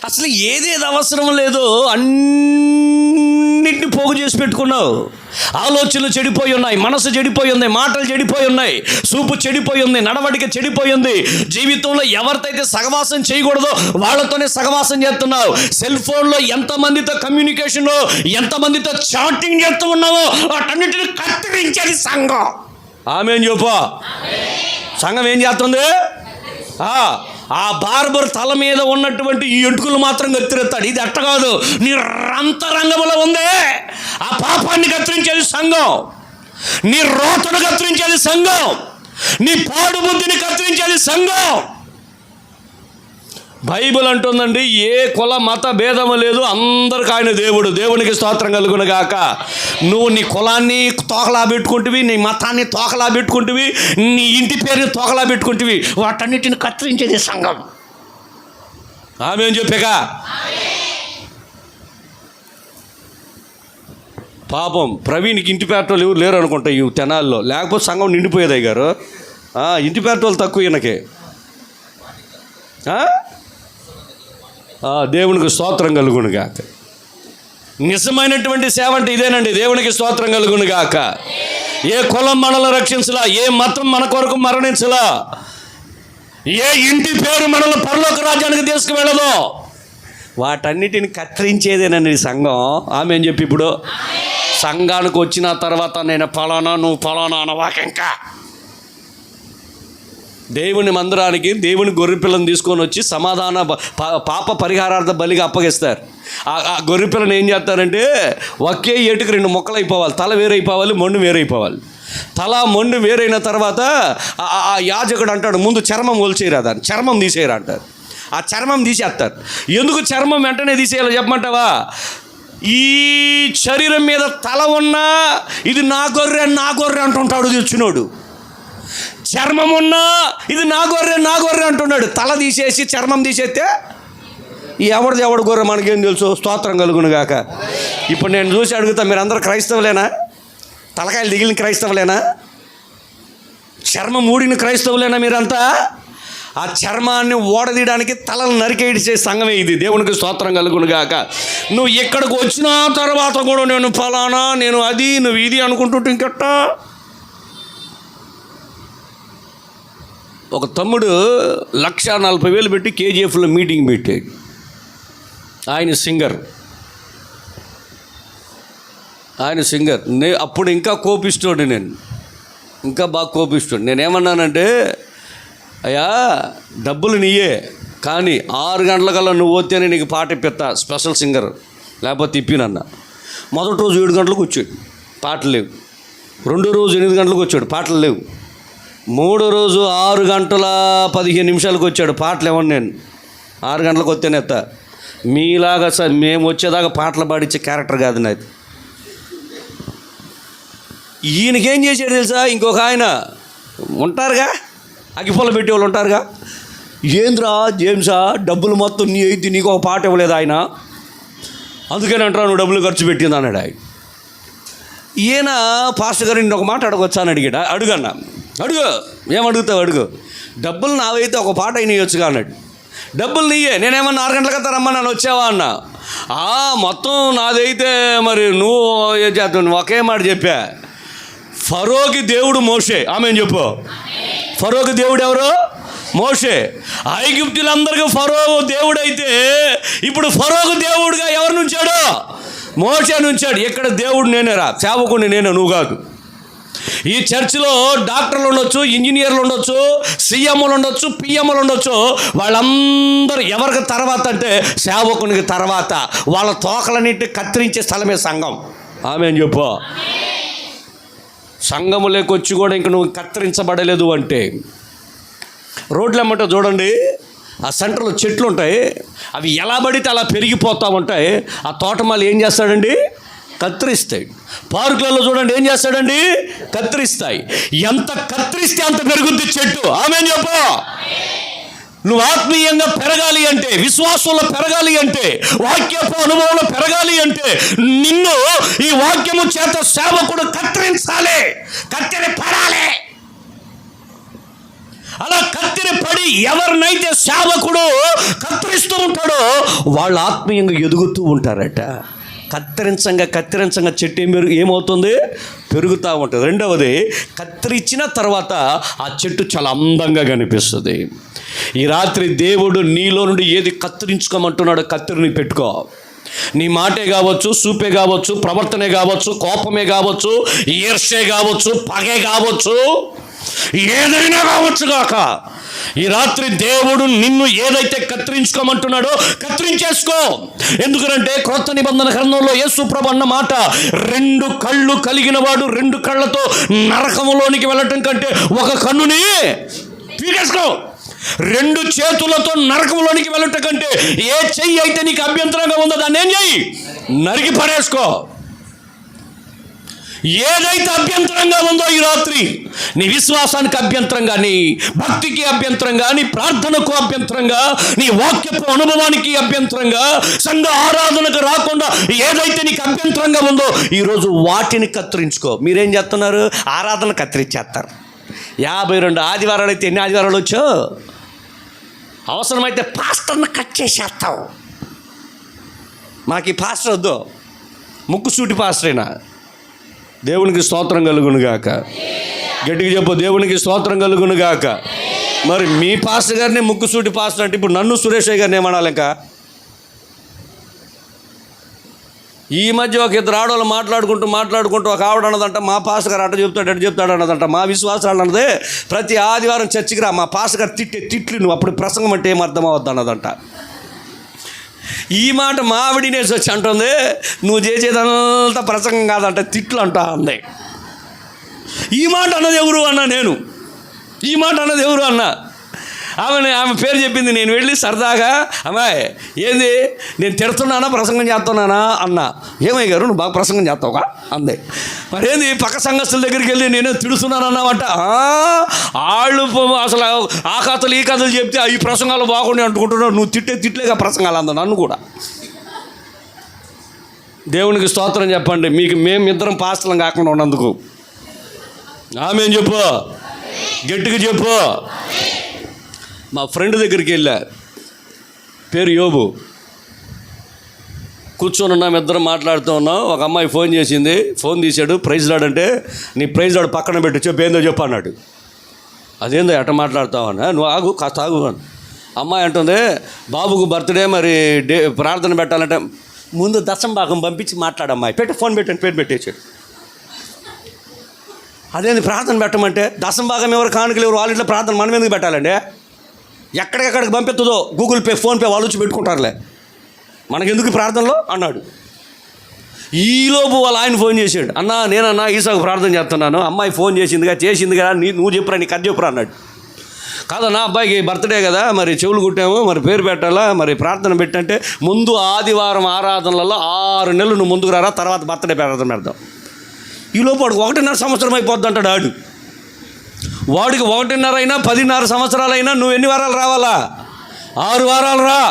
అసలు ఏదేది అవసరం లేదో అన్నింటిని పోగు చేసి పెట్టుకున్నావు. ఆలోచనలు చెడిపోయి ఉన్నాయి, మనసు చెడిపోయి ఉంది, మాటలు చెడిపోయి ఉన్నాయి, చూపు చెడిపోయి ఉంది, నడవడిక చెడిపోయి ఉంది. జీవితంలో ఎవరితో సహవాసం చేయకూడదో వాళ్ళతోనే సహవాసం చేస్తున్నావు. సెల్ ఫోన్లో ఎంతమందితో కమ్యూనికేషన్లో, ఎంతమందితో చాటింగ్ చేస్తూ ఉన్నావో వాటన్నిటిని కత్తిరించేది సంఘం. ఆమేన్ చెప్పు. సంఘం ఏం చేస్తుంది? ఆ బార్బర్ తల మీద ఉన్నటువంటి ఈ ఎంటుకలు మాత్రం కత్తిరిస్తాడు. ఇది అట్ట కాదు, నీ అంతరంగంలో ఉందే ఆ పాపాన్ని కత్తిరించేది సంఘం. నీ రోతను కత్తిరించేది సంఘం. నీ పాడు బుద్ధిని కత్తిరించేది సంఘం. బైబిల్ అంటుందండి, ఏ కుల మత భేదము లేదు, అందరికి ఆయన దేవుడు. దేవునికి స్తోత్రం కలుగును గాక. నువ్వు నీ కులాన్ని తోకలా పెట్టుకుంటువి, నీ మతాన్ని తోకలా పెట్టుకుంటువి, నీ ఇంటి పేరుని తోకలా పెట్టుకుంటువి, వాటన్నిటిని కత్తిరించేది సంఘం. ఆమేన్ చెప్పాక. పాపం ప్రవీణ్కి ఇంటి పేటోళ్ళు ఎవరు లేరు అనుకుంటా ఈ తెనాల్లో, లేకపోతే సంఘం నిండిపోయేది గారు. ఇంటి పేటోళ్ళు తక్కువ ఈయనకి. దేవునికి స్తోత్రం కలుగును గాక. నిజమైనటువంటి సేవ అంటే ఇదేనండి. దేవునికి స్తోత్రం కలుగును గాక. ఏ కులం మనల్ని రక్షించలా, ఏ మతం మన కొరకు మరణించలా, ఏ ఇంటి పేరు మనల్ని పరలోక రాజ్యానికి తీసుకువెళ్ళదో, వాటన్నిటిని కత్తిరించేదేనండి సంఘం. ఆమె అని చెప్పి ఇప్పుడు సంఘానికి వచ్చిన తర్వాత నేను ఫలానా నువ్వు ఫలానా అనవాకింకా. దేవుని మందిరానికి దేవుని గొర్రెపిల్లను తీసుకొని వచ్చి సమాధాన పాప పరిహారార్థ బలిగా అప్పగిస్తారు. ఆ గొర్రెపిల్లను ఏం చేస్తారంటే ఒకే ఏటుకు 2 ముక్కలు అయిపోవాలి. తల వేరైపోవాలి, మొండు వేరైపోవాలి. తల మొండు వేరైన తర్వాత ఆ యాజకుడు అంటాడు, ముందు చర్మం ఒలిచేయరా, దాన్ని చర్మం తీసేయరా అంటారు. ఆ చర్మం తీసేస్తారు. ఎందుకు చర్మం వెంటనే తీసేయాలో చెప్పమంటావా? ఈ శరీరం మీద తల ఉన్నా ఇది నా గొర్రె నా గొర్రె అంటుంటాడు తెచ్చినోడు. చర్మం ఉన్నా ఇది నా గొర్రె నా గొర్రె అంటున్నాడు. తల తీసేసి చర్మం తీసేస్తే ఎవరిది ఎవడు గొర్రె మనకేం తెలుసు? స్తోత్రం కలుగును గాక. ఇప్పుడు నేను చూసి అడుగుతా, మీరు అందరూ క్రైస్తవులేనా? తలకాయలు దిగిలిన క్రైస్తవులేనా? చర్మం ఊడిన క్రైస్తవులేనా మీరంతా? ఆ చర్మాన్ని ఓడదీయడానికి తలలు నరికేసే సంఘమే ఇది. దేవునికి స్తోత్రం కలుగును గాక. నువ్వు ఇక్కడికి వచ్చిన తర్వాత కూడా నేను ఫలానా, నేను అది, నువ్వు ఇది అనుకుంటుంటే ఇంకట్ట. ఒక తమ్ముడు 1,40,000 పెట్టి కేజీఎఫ్లో మీటింగ్ పెట్టాడు. ఆయన సింగర్. అప్పుడు ఇంకా కోపిస్తాడు, నేను ఇంకా బాగా కోపిస్తాడు. నేనేమన్నానంటే, అయ్యా డబ్బులు నీయే, కానీ 6 గంటలకల్లా నువ్వు వస్తేనే నీకు పాట ఇప్పిస్తా, స్పెషల్ సింగర్, లేకపోతే ఇప్పినన్నా. మొదటి రోజు 7 గంటలకు వచ్చాడు, పాటలు లేవు. రెండో రోజు 8 గంటలకు వచ్చాడు, పాటలు లేవు. మూడో రోజు 6 గంటల 15 నిమిషాలకు వచ్చాడు, పాటలు ఇవ్వను నేను. 6 గంటలకు వస్తేనేస్తా. మీలాగా మేము వచ్చేదాకా పాటలు పాడించే క్యారెక్టర్ కాదు నాది. ఈయనకేం చేశాడు తెలుసా? ఇంకొక ఆయన ఉంటారుగా, అగిపొల పెట్టేవాళ్ళు ఉంటారుగా, ఏంద్రా జేమ్సా డబ్బులు మొత్తం నీ అయితే నీకు ఒక పాట ఇవ్వలేదు ఆయన, అందుకని అంటారా నువ్వు డబ్బులు ఖర్చు పెట్టింది అన్నాడు ఆయన. ఈయన పాస్టర్ గారు నేను ఒక మాట అడగొచ్చా అని అడిగాడు. అడుగన్నా, అడుగు, ఏమడుగుతావు అడుగు. డబ్బులు నావైతే ఒక పాట అయినా ఇవ్వచ్చుగా అన్నాడు. డబ్బులు నీయే, నేనేమన్నా 6 గంటలకంతా రమ్మన్నాను వచ్చావా అన్నా. మొత్తం నాదైతే మరి నువ్వు ఏం చేస్తావు? ఒకే మాట చెప్పా, ఫరోకి దేవుడు మోషే. ఆమెను చెప్పు. ఫరోకి దేవుడు ఎవరు? మోషే. ఐగుప్తులందరికీ ఫరో దేవుడైతే ఇప్పుడు ఫరోకు దేవుడుగా ఎవరు నుంచాడు? మోషే నుంచాడు. ఇక్కడ దేవుడు నేనేరా, సేవకుడిని నేనే, నువ్వు కాదు. ఈ చర్చిలో డాక్టర్లు ఉండొచ్చు, ఇంజనీర్లు ఉండొచ్చు, సీఎంలు ఉండొచ్చు, పిఎంలు ఉండొచ్చు. వాళ్ళందరూ ఎవరికి తర్వాత అంటే సేవకునికి తర్వాత. వాళ్ళ తోకలన్నింటి కత్తిరించే స్థలమే సంఘం. ఆమెను చెప్పు. సంఘములోకి వచ్చి కూడా ఇంక నువ్వు కత్తిరించబడలేదు అంటే, రోడ్లు అమ్మటో చూడండి, ఆ సెంటర్లో చెట్లు ఉంటాయి, అవి ఎలా పడితే అలా పెరిగిపోతూ ఉంటాయి. ఆ తోటమాలి ఏం చేస్తాడండి? కత్తిరిస్తాయి. పార్కులలో చూడండి ఏం చేస్తాడండి? కత్తిరిస్తాయి. ఎంత కత్తిరిస్తే అంత పెరుగుద్ది చెట్టు. ఆమేన్ చెప్పు. నువ్వు ఆత్మీయంగా పెరగాలి అంటే, విశ్వాసంలో పెరగాలి అంటే, వాక్యపు అనుభవంలో పెరగాలి అంటే, నిన్ను ఈ వాక్యము చేత సేవకుడు కత్తిరించాలి, కత్తిరి పడాలి. అలా కత్తిరి పడి ఎవరినైతే సేవకుడు కత్తిరిస్తూ ఉంటాడో వాళ్ళు ఆత్మీయంగా ఎదుగుతూ ఉంటారట. కత్తిరించంగా చెట్టు ఏమవుతుంది? పెరుగుతూ ఉంటుంది. రెండవది, కత్తిరించిన తర్వాత ఆ చెట్టు చాలా అందంగా కనిపిస్తుంది. ఈ రాత్రి దేవుడు నీలో నుండి ఏది కత్తిరించుకోమంటున్నాడో కత్తిరిని పెట్టుకో. నీ మాటే కావచ్చు, చూపే కావచ్చు, ప్రవర్తనే కావచ్చు, కోపమే కావచ్చు, ఈర్ష్యే కావచ్చు, పగే కావచ్చు, ఏదైనా కావచ్చు కాక, ఈ రాత్రి దేవుడు నిన్ను ఏదైతే కత్తిరించుకోమంటున్నాడో కత్తిరించేసుకో. ఎందుకంటే క్రొత్త నిబంధన గ్రంథంలో యేసు ప్రభు అన్న మాట, 2 కళ్ళు కలిగిన వాడు 2 కళ్ళతో నరకములోనికి వెళ్ళటం కంటే ఒక కన్నుని పీకేసుకో. 2 చేతులతో నరకంలోనికి వెళ్ళటం కంటే ఏ చెయ్యి అయితే నీకు అభ్యంతరంగా ఉందో దాన్ని ఏం చెయ్యి? నరికి పడేసుకో. ఏదైతే అభ్యంతరంగా ఉందో ఈ రాత్రి, నీ విశ్వాసానికి అభ్యంతరంగా, నీ భక్తికి అభ్యంతరంగా, నీ ప్రార్థనకు అభ్యంతరంగా, నీ వాక్యపు అనుభవానికి అభ్యంతరంగా, సంఘ ఆరాధనకు రాకుండా ఏదైతే నీకు అభ్యంతరంగా ఉందో ఈరోజు వాటిని కత్తిరించుకో. మీరేం చేస్తున్నారు? ఆరాధన కత్తిరించేస్తారు. 52 ఆదివారాలు అయితే ఎన్ని ఆదివారాలు వచ్చో? అవసరమైతే పాస్టర్ని కట్ చేసేస్తావు. మాకు ఈ పాస్టర్ వద్దు, ముక్కుసూటి పాస్టరేనా? దేవునికి స్తోత్రం కలుగునుగాక. గట్టిగా చెప్పు, దేవునికి స్తోత్రం కలుగునుగాక. మరి మీ పాస్టర్ గారిని ముక్కుసూటి పాస్టర్ అంటే ఇప్పుడు నన్ను సురేష్ గారిని ఏమనాలి? ఇంకా ఈ మధ్య ఒక ఇద్దరు ఆడవాళ్ళు మాట్లాడుకుంటూ ఒక ఆవిడ అన్నదంట, మా పాస్టర్ గారు అటు చెప్తాడు అన్నదంట. మా విశ్వాసాలు అన్నదే ప్రతి ఆదివారం చర్చికి రా, మా పాస్టర్ గారు తిట్లు నువ్వు అప్పుడు ప్రసంగం అంటే ఏం అర్థం అవద్దు అన్నదంట. ఈ మాట మా ఆవిడనేసి వచ్చి అంటుంది, నువ్వు చేసేదంతా ప్రసంగం కాదంట, తిట్లు అంటా అంది. ఈ మాట అన్నది ఎవరు అన్నా? నేను ఈ మాట అన్నది ఎవరు అన్నా? ఆమె పేరు చెప్పింది. నేను వెళ్ళి సరదాగా, అమ్మాయి ఏంది నేను తిడుతున్నానా ప్రసంగం చేస్తున్నానా అన్నా. ఏమయ్య గారు నువ్వు బాగా ప్రసంగం చేస్తావుగా అందే. మరేంది పక్క సంఘస్థుల దగ్గరికి వెళ్ళి నేనే తిడుతున్నానన్నావంట. వాళ్ళు అసలు ఆ కథలు ఈ కథలు చెప్తే ఈ ప్రసంగాలు బాగుండి అంటుకుంటున్నావు, నువ్వు తిట్లేగా ప్రసంగాలు అందా నన్ను కూడా. దేవునికి స్తోత్రం చెప్పండి. మీకు మేమిద్దరం పాస్టర్లం కాకుండా ఉన్నందుకు ఆమె చెప్పు, గట్టిగా చెప్పు. మా ఫ్రెండ్ దగ్గరికి వెళ్ళా, పేరు యోబు. కూర్చొని ఉన్నాం, ఇద్దరం మాట్లాడుతూ ఉన్నాం. ఒక అమ్మాయి ఫోన్ చేసింది, ఫోన్ తీశాడు. ప్రైజ్ లాడ్ అంటే, నీ ప్రైజ్ లాడ్ పక్కన పెట్టు, చెప్పు ఏందో చెప్పు అన్నాడు. అదేందో ఎట్ట మాట్లాడతావన్నా, నువ్వు ఆగు కాస్త ఆగు అని. అమ్మాయి అంటుంది, బాబుకు బర్త్డే మరి ప్రార్థన పెట్టాలంటే ముందు దశంభాగం పంపించి మాట్లాడమ్మాయి పెట్టి ఫోన్ పెట్టండి, పేరు పెట్టేసాడు. అదేంది ప్రార్థన పెట్టమంటే, దశంభాగం ఎవరు కానుకలు ఎవరు వాళ్ళ ఇంట్లో ప్రార్థన మనం ఎందుకు పెట్టాలండి? ఎక్కడికెక్కడికి పంపిస్తుందో గూగుల్ పే ఫోన్పే వాళ్ళు వచ్చి పెట్టుకుంటారులే, మనకెందుకు ప్రార్థనలో అన్నాడు. ఈలోపు వాళ్ళ ఆయన ఫోన్ చేసాడు, అన్నా నేనన్నా ఈసాకు ప్రార్థన చేస్తున్నాను, అమ్మాయి ఫోన్ చేసింది కదా నువ్వు చెప్పురా, నీ కథ చెప్పురా అన్నాడు. కాదన్నా అబ్బాయికి బర్త్డే కదా, మరి చెవులు కుట్టాము, మరి పేరు పెట్టాలా, మరి ప్రార్థన పెట్టంటే ముందు ఆదివారం ఆరాధనలలో 6 నెలలు నువ్వు ముందుకు రారా, తర్వాత బర్త్డే ప్రార్థన పెడదాం. ఈలోపు వాడికి 1.5 సంవత్సరం అయిపోద్ది అంటాడు ఆడు. వాడికి 1.5 అయినా 10.5 సంవత్సరాలైనా నువ్వు ఎన్ని వారాలు రావాలా? 6 వారాలు రా.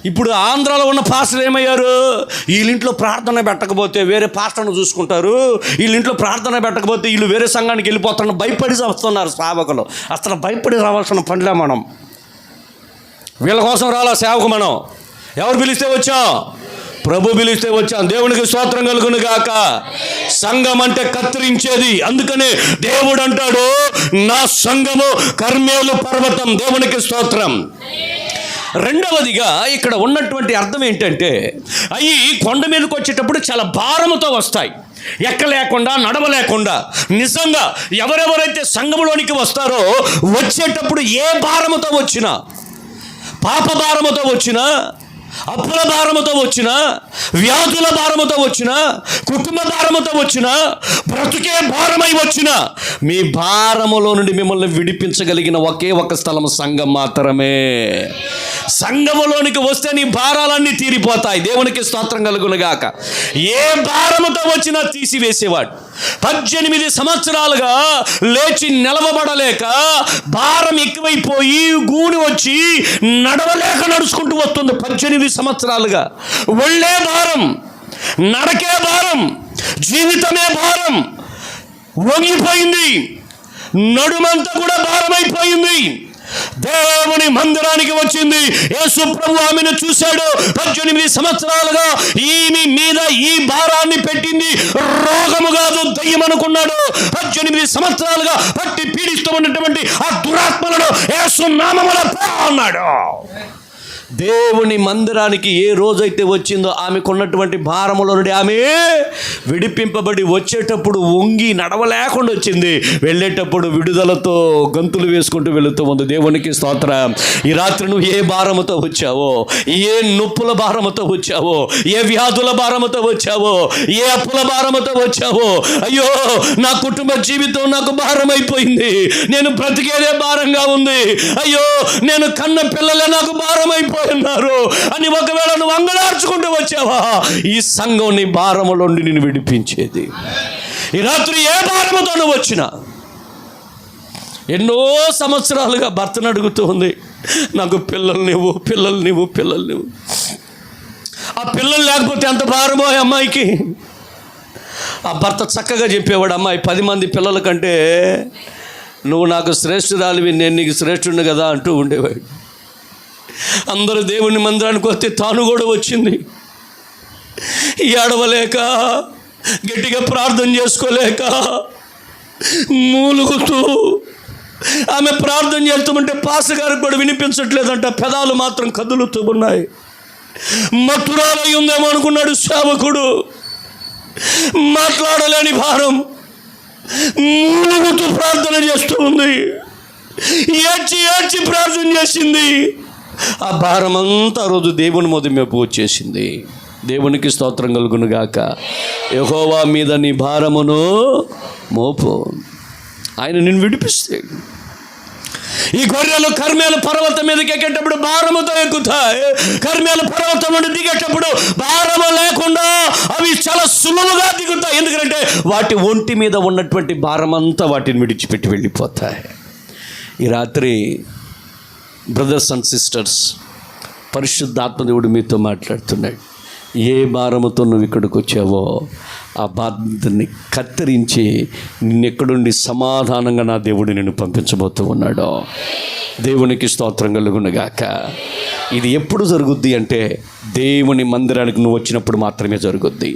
ఇప్పుడు ఆంధ్రాలో ఉన్న పాస్టర్లు ఏమయ్యారు? వీళ్ళింట్లో ప్రార్థన పెట్టకపోతే వేరే పాస్టర్ను చూసుకుంటారు, వీళ్ళింట్లో ప్రార్థన పెట్టకపోతే వీళ్ళు వేరే సంఘానికి వెళ్ళిపోతారు, భయపడి వస్తున్నారు సేవకులు. అసలు భయపడి రావాల్సిన పనిలే మనం. వీళ్ళ కోసం రాలా సేవకు మనం. ఎవరు పిలిస్తే వచ్చాం? ప్రభు పిలిస్తే వచ్చాం. దేవునికి స్తోత్రం కలుగును గాక. సంఘం అంటే కత్తిరించేది. అందుకనే దేవుడు అంటాడు, నా సంఘము కర్మేలు పర్వతం. దేవునికి స్తోత్రం. రెండవదిగా ఇక్కడ ఉన్నటువంటి అర్థం ఏంటంటే, అవి కొండ మీదకి వచ్చేటప్పుడు చాలా భారముతో వస్తాయి, ఎక్కలేకుండా నడవలేకుండా. నిజంగా ఎవరెవరైతే సంఘములోనికి వస్తారో వచ్చేటప్పుడు ఏ భారముతో వచ్చినా, పాప భారముతో వచ్చినా, అప్పుల భారముతో వచ్చినా, వ్యాధుల భారముతో వచ్చినా, కుటుంబ భారముతో వచ్చినా, బ్రతుకే భారమై వచ్చినా, మీ భారములో నుండి మిమ్మల్ని విడిపించగలిగిన ఒకే ఒక స్థలం సంఘం మాత్రమే. సంఘములోనికి వస్తే నీ భారాలన్నీ తీరిపోతాయి. దేవునికి స్తోత్రం కలుగునుగాక. ఏ భారముతో వచ్చినా తీసివేసేవాడు. 18 సంవత్సరాలుగా లేచి నిలవబడలేక భారం ఎక్కువైపోయి గూని వచ్చి నడవలేక నడుచుకుంటూ వస్తుంది. 18 సంవత్సరాలుగా ఒళ్ళే భారం, నడకే భారం, జీవితమే భారం, వంగిపోయింది, నడుమంతా కూడా భారమైపోయింది. దేవుని మందిరానికి వచ్చింది. యేసు ప్రభు ఆమెను చూశాడు. 18 సంవత్సరాలుగా ఈమె మీద ఈ భారాన్ని పెట్టింది. రోగము కాదు, దయ్యం అనుకున్నాడు. 18 సంవత్సరాలుగా పట్టి పీడిస్తూ ఉన్నటువంటి ఆ దురాత్మలను యేసు నామములో పో అన్నాడు. దేవుని మందిరానికి ఏ రోజైతే వచ్చిందో ఆమెకున్నటువంటి భారములో నుండి ఆమె విడిపింపబడి వచ్చేటప్పుడు వంగి నడవలేకుండా వచ్చింది. వెళ్ళేటప్పుడు విడుదలతో గంతులు వేసుకుంటూ వెళుతూ ఉంది. దేవునికి స్తోత్రం. ఈ రాత్రి నువ్వు ఏ భారముతో వచ్చావో, ఏ నొప్పుల భారముతో వచ్చావో, ఏ వ్యాధుల భారముతో వచ్చావో, ఏ అప్పుల భారముతో వచ్చావో, అయ్యో నా కుటుంబ జీవితం నాకు భారం అయిపోయింది, నేను బ్రతికేదే భారంగా ఉంది, అయ్యో నేను కన్న పిల్లలే నాకు భారం అయిపోయింది ఉన్నారు అని ఒకవేళ నువ్వు అంగలార్చుకుంటూ వచ్చావా, ఈ సంఘం నీ భారములో నుండి నిన్ను విడిపించేది. ఈ రాత్రి ఏ భారముతో నువ్వు వచ్చినా, ఎన్నో సంవత్సరాలుగా భర్తను అడుగుతూ ఉంది, నాకు పిల్లలు నీవు. ఆ పిల్లలు లేకపోతే ఎంత భారమో అమ్మాయికి. ఆ భర్త చక్కగా చెప్పేవాడు, అమ్మాయి 10 మంది పిల్లల కంటే నువ్వు నాకు శ్రేష్ఠురాలివి, నేను నీకు శ్రేష్ఠుడిని కదా అంటూ ఉండేవాడు. అందరూ దేవుని మందిరానికి వస్తే తాను కూడా వచ్చింది. ఏడవలేక గట్టిగా ప్రార్థన చేసుకోలేక మూలుగుతూ ఆమె ప్రార్థన చేస్తామంటే పాస్టర్ గారికి కూడా వినిపించట్లేదంట, పెదాలు మాత్రం కదులుతూ ఉన్నాయి. మత్తురాలై ఉందేమో అనుకున్నాడు సేవకుడు. మాట్లాడలేని భారం, మూలుగుతూ ప్రార్థన చేస్తూ ఉంది. ఏడ్చి ఏడ్చి ప్రార్థన చేసింది. ఆ భారం అంతా రోజు దేవుని మొదటి మీద వచ్చేసింది. దేవునికి స్తోత్రం కలుగును గాక. యెహోవా మీద నీ భారమును మోపు, ఆయన నిన్ను విడిపిస్తే. ఈ గొర్రెలు కర్మేలు పర్వతం మీదకి ఎక్కేటప్పుడు భారముతో ఎక్కుతాయి. కర్మేలు పర్వతం నుండి దిగేటప్పుడు భారము లేకుండా అవి చాలా సులువుగా దిగుతాయి. ఎందుకంటే వాటి ఒంటి మీద ఉన్నటువంటి భారం అంతా వాటిని విడిచిపెట్టి వెళ్ళిపోతాయి. ఈ రాత్రి బ్రదర్స్ అండ్ సిస్టర్స్, పరిశుద్ధాత్మ దేవుడు మీతో మాట్లాడుతున్నాడు. ఏ భారముతో నువ్వు ఇక్కడికి వచ్చావో ఆ బాధని కత్తిరించి నిన్నెక్కడుండి సమాధానంగా నా దేవుడు నిన్ను పంపించబోతూ ఉన్నాడో. దేవునికి స్తోత్రం కలుగునుగాక. ఇది ఎప్పుడు జరుగుద్ది అంటే దేవుని మందిరానికి నువ్వు వచ్చినప్పుడు మాత్రమే జరుగుద్ది.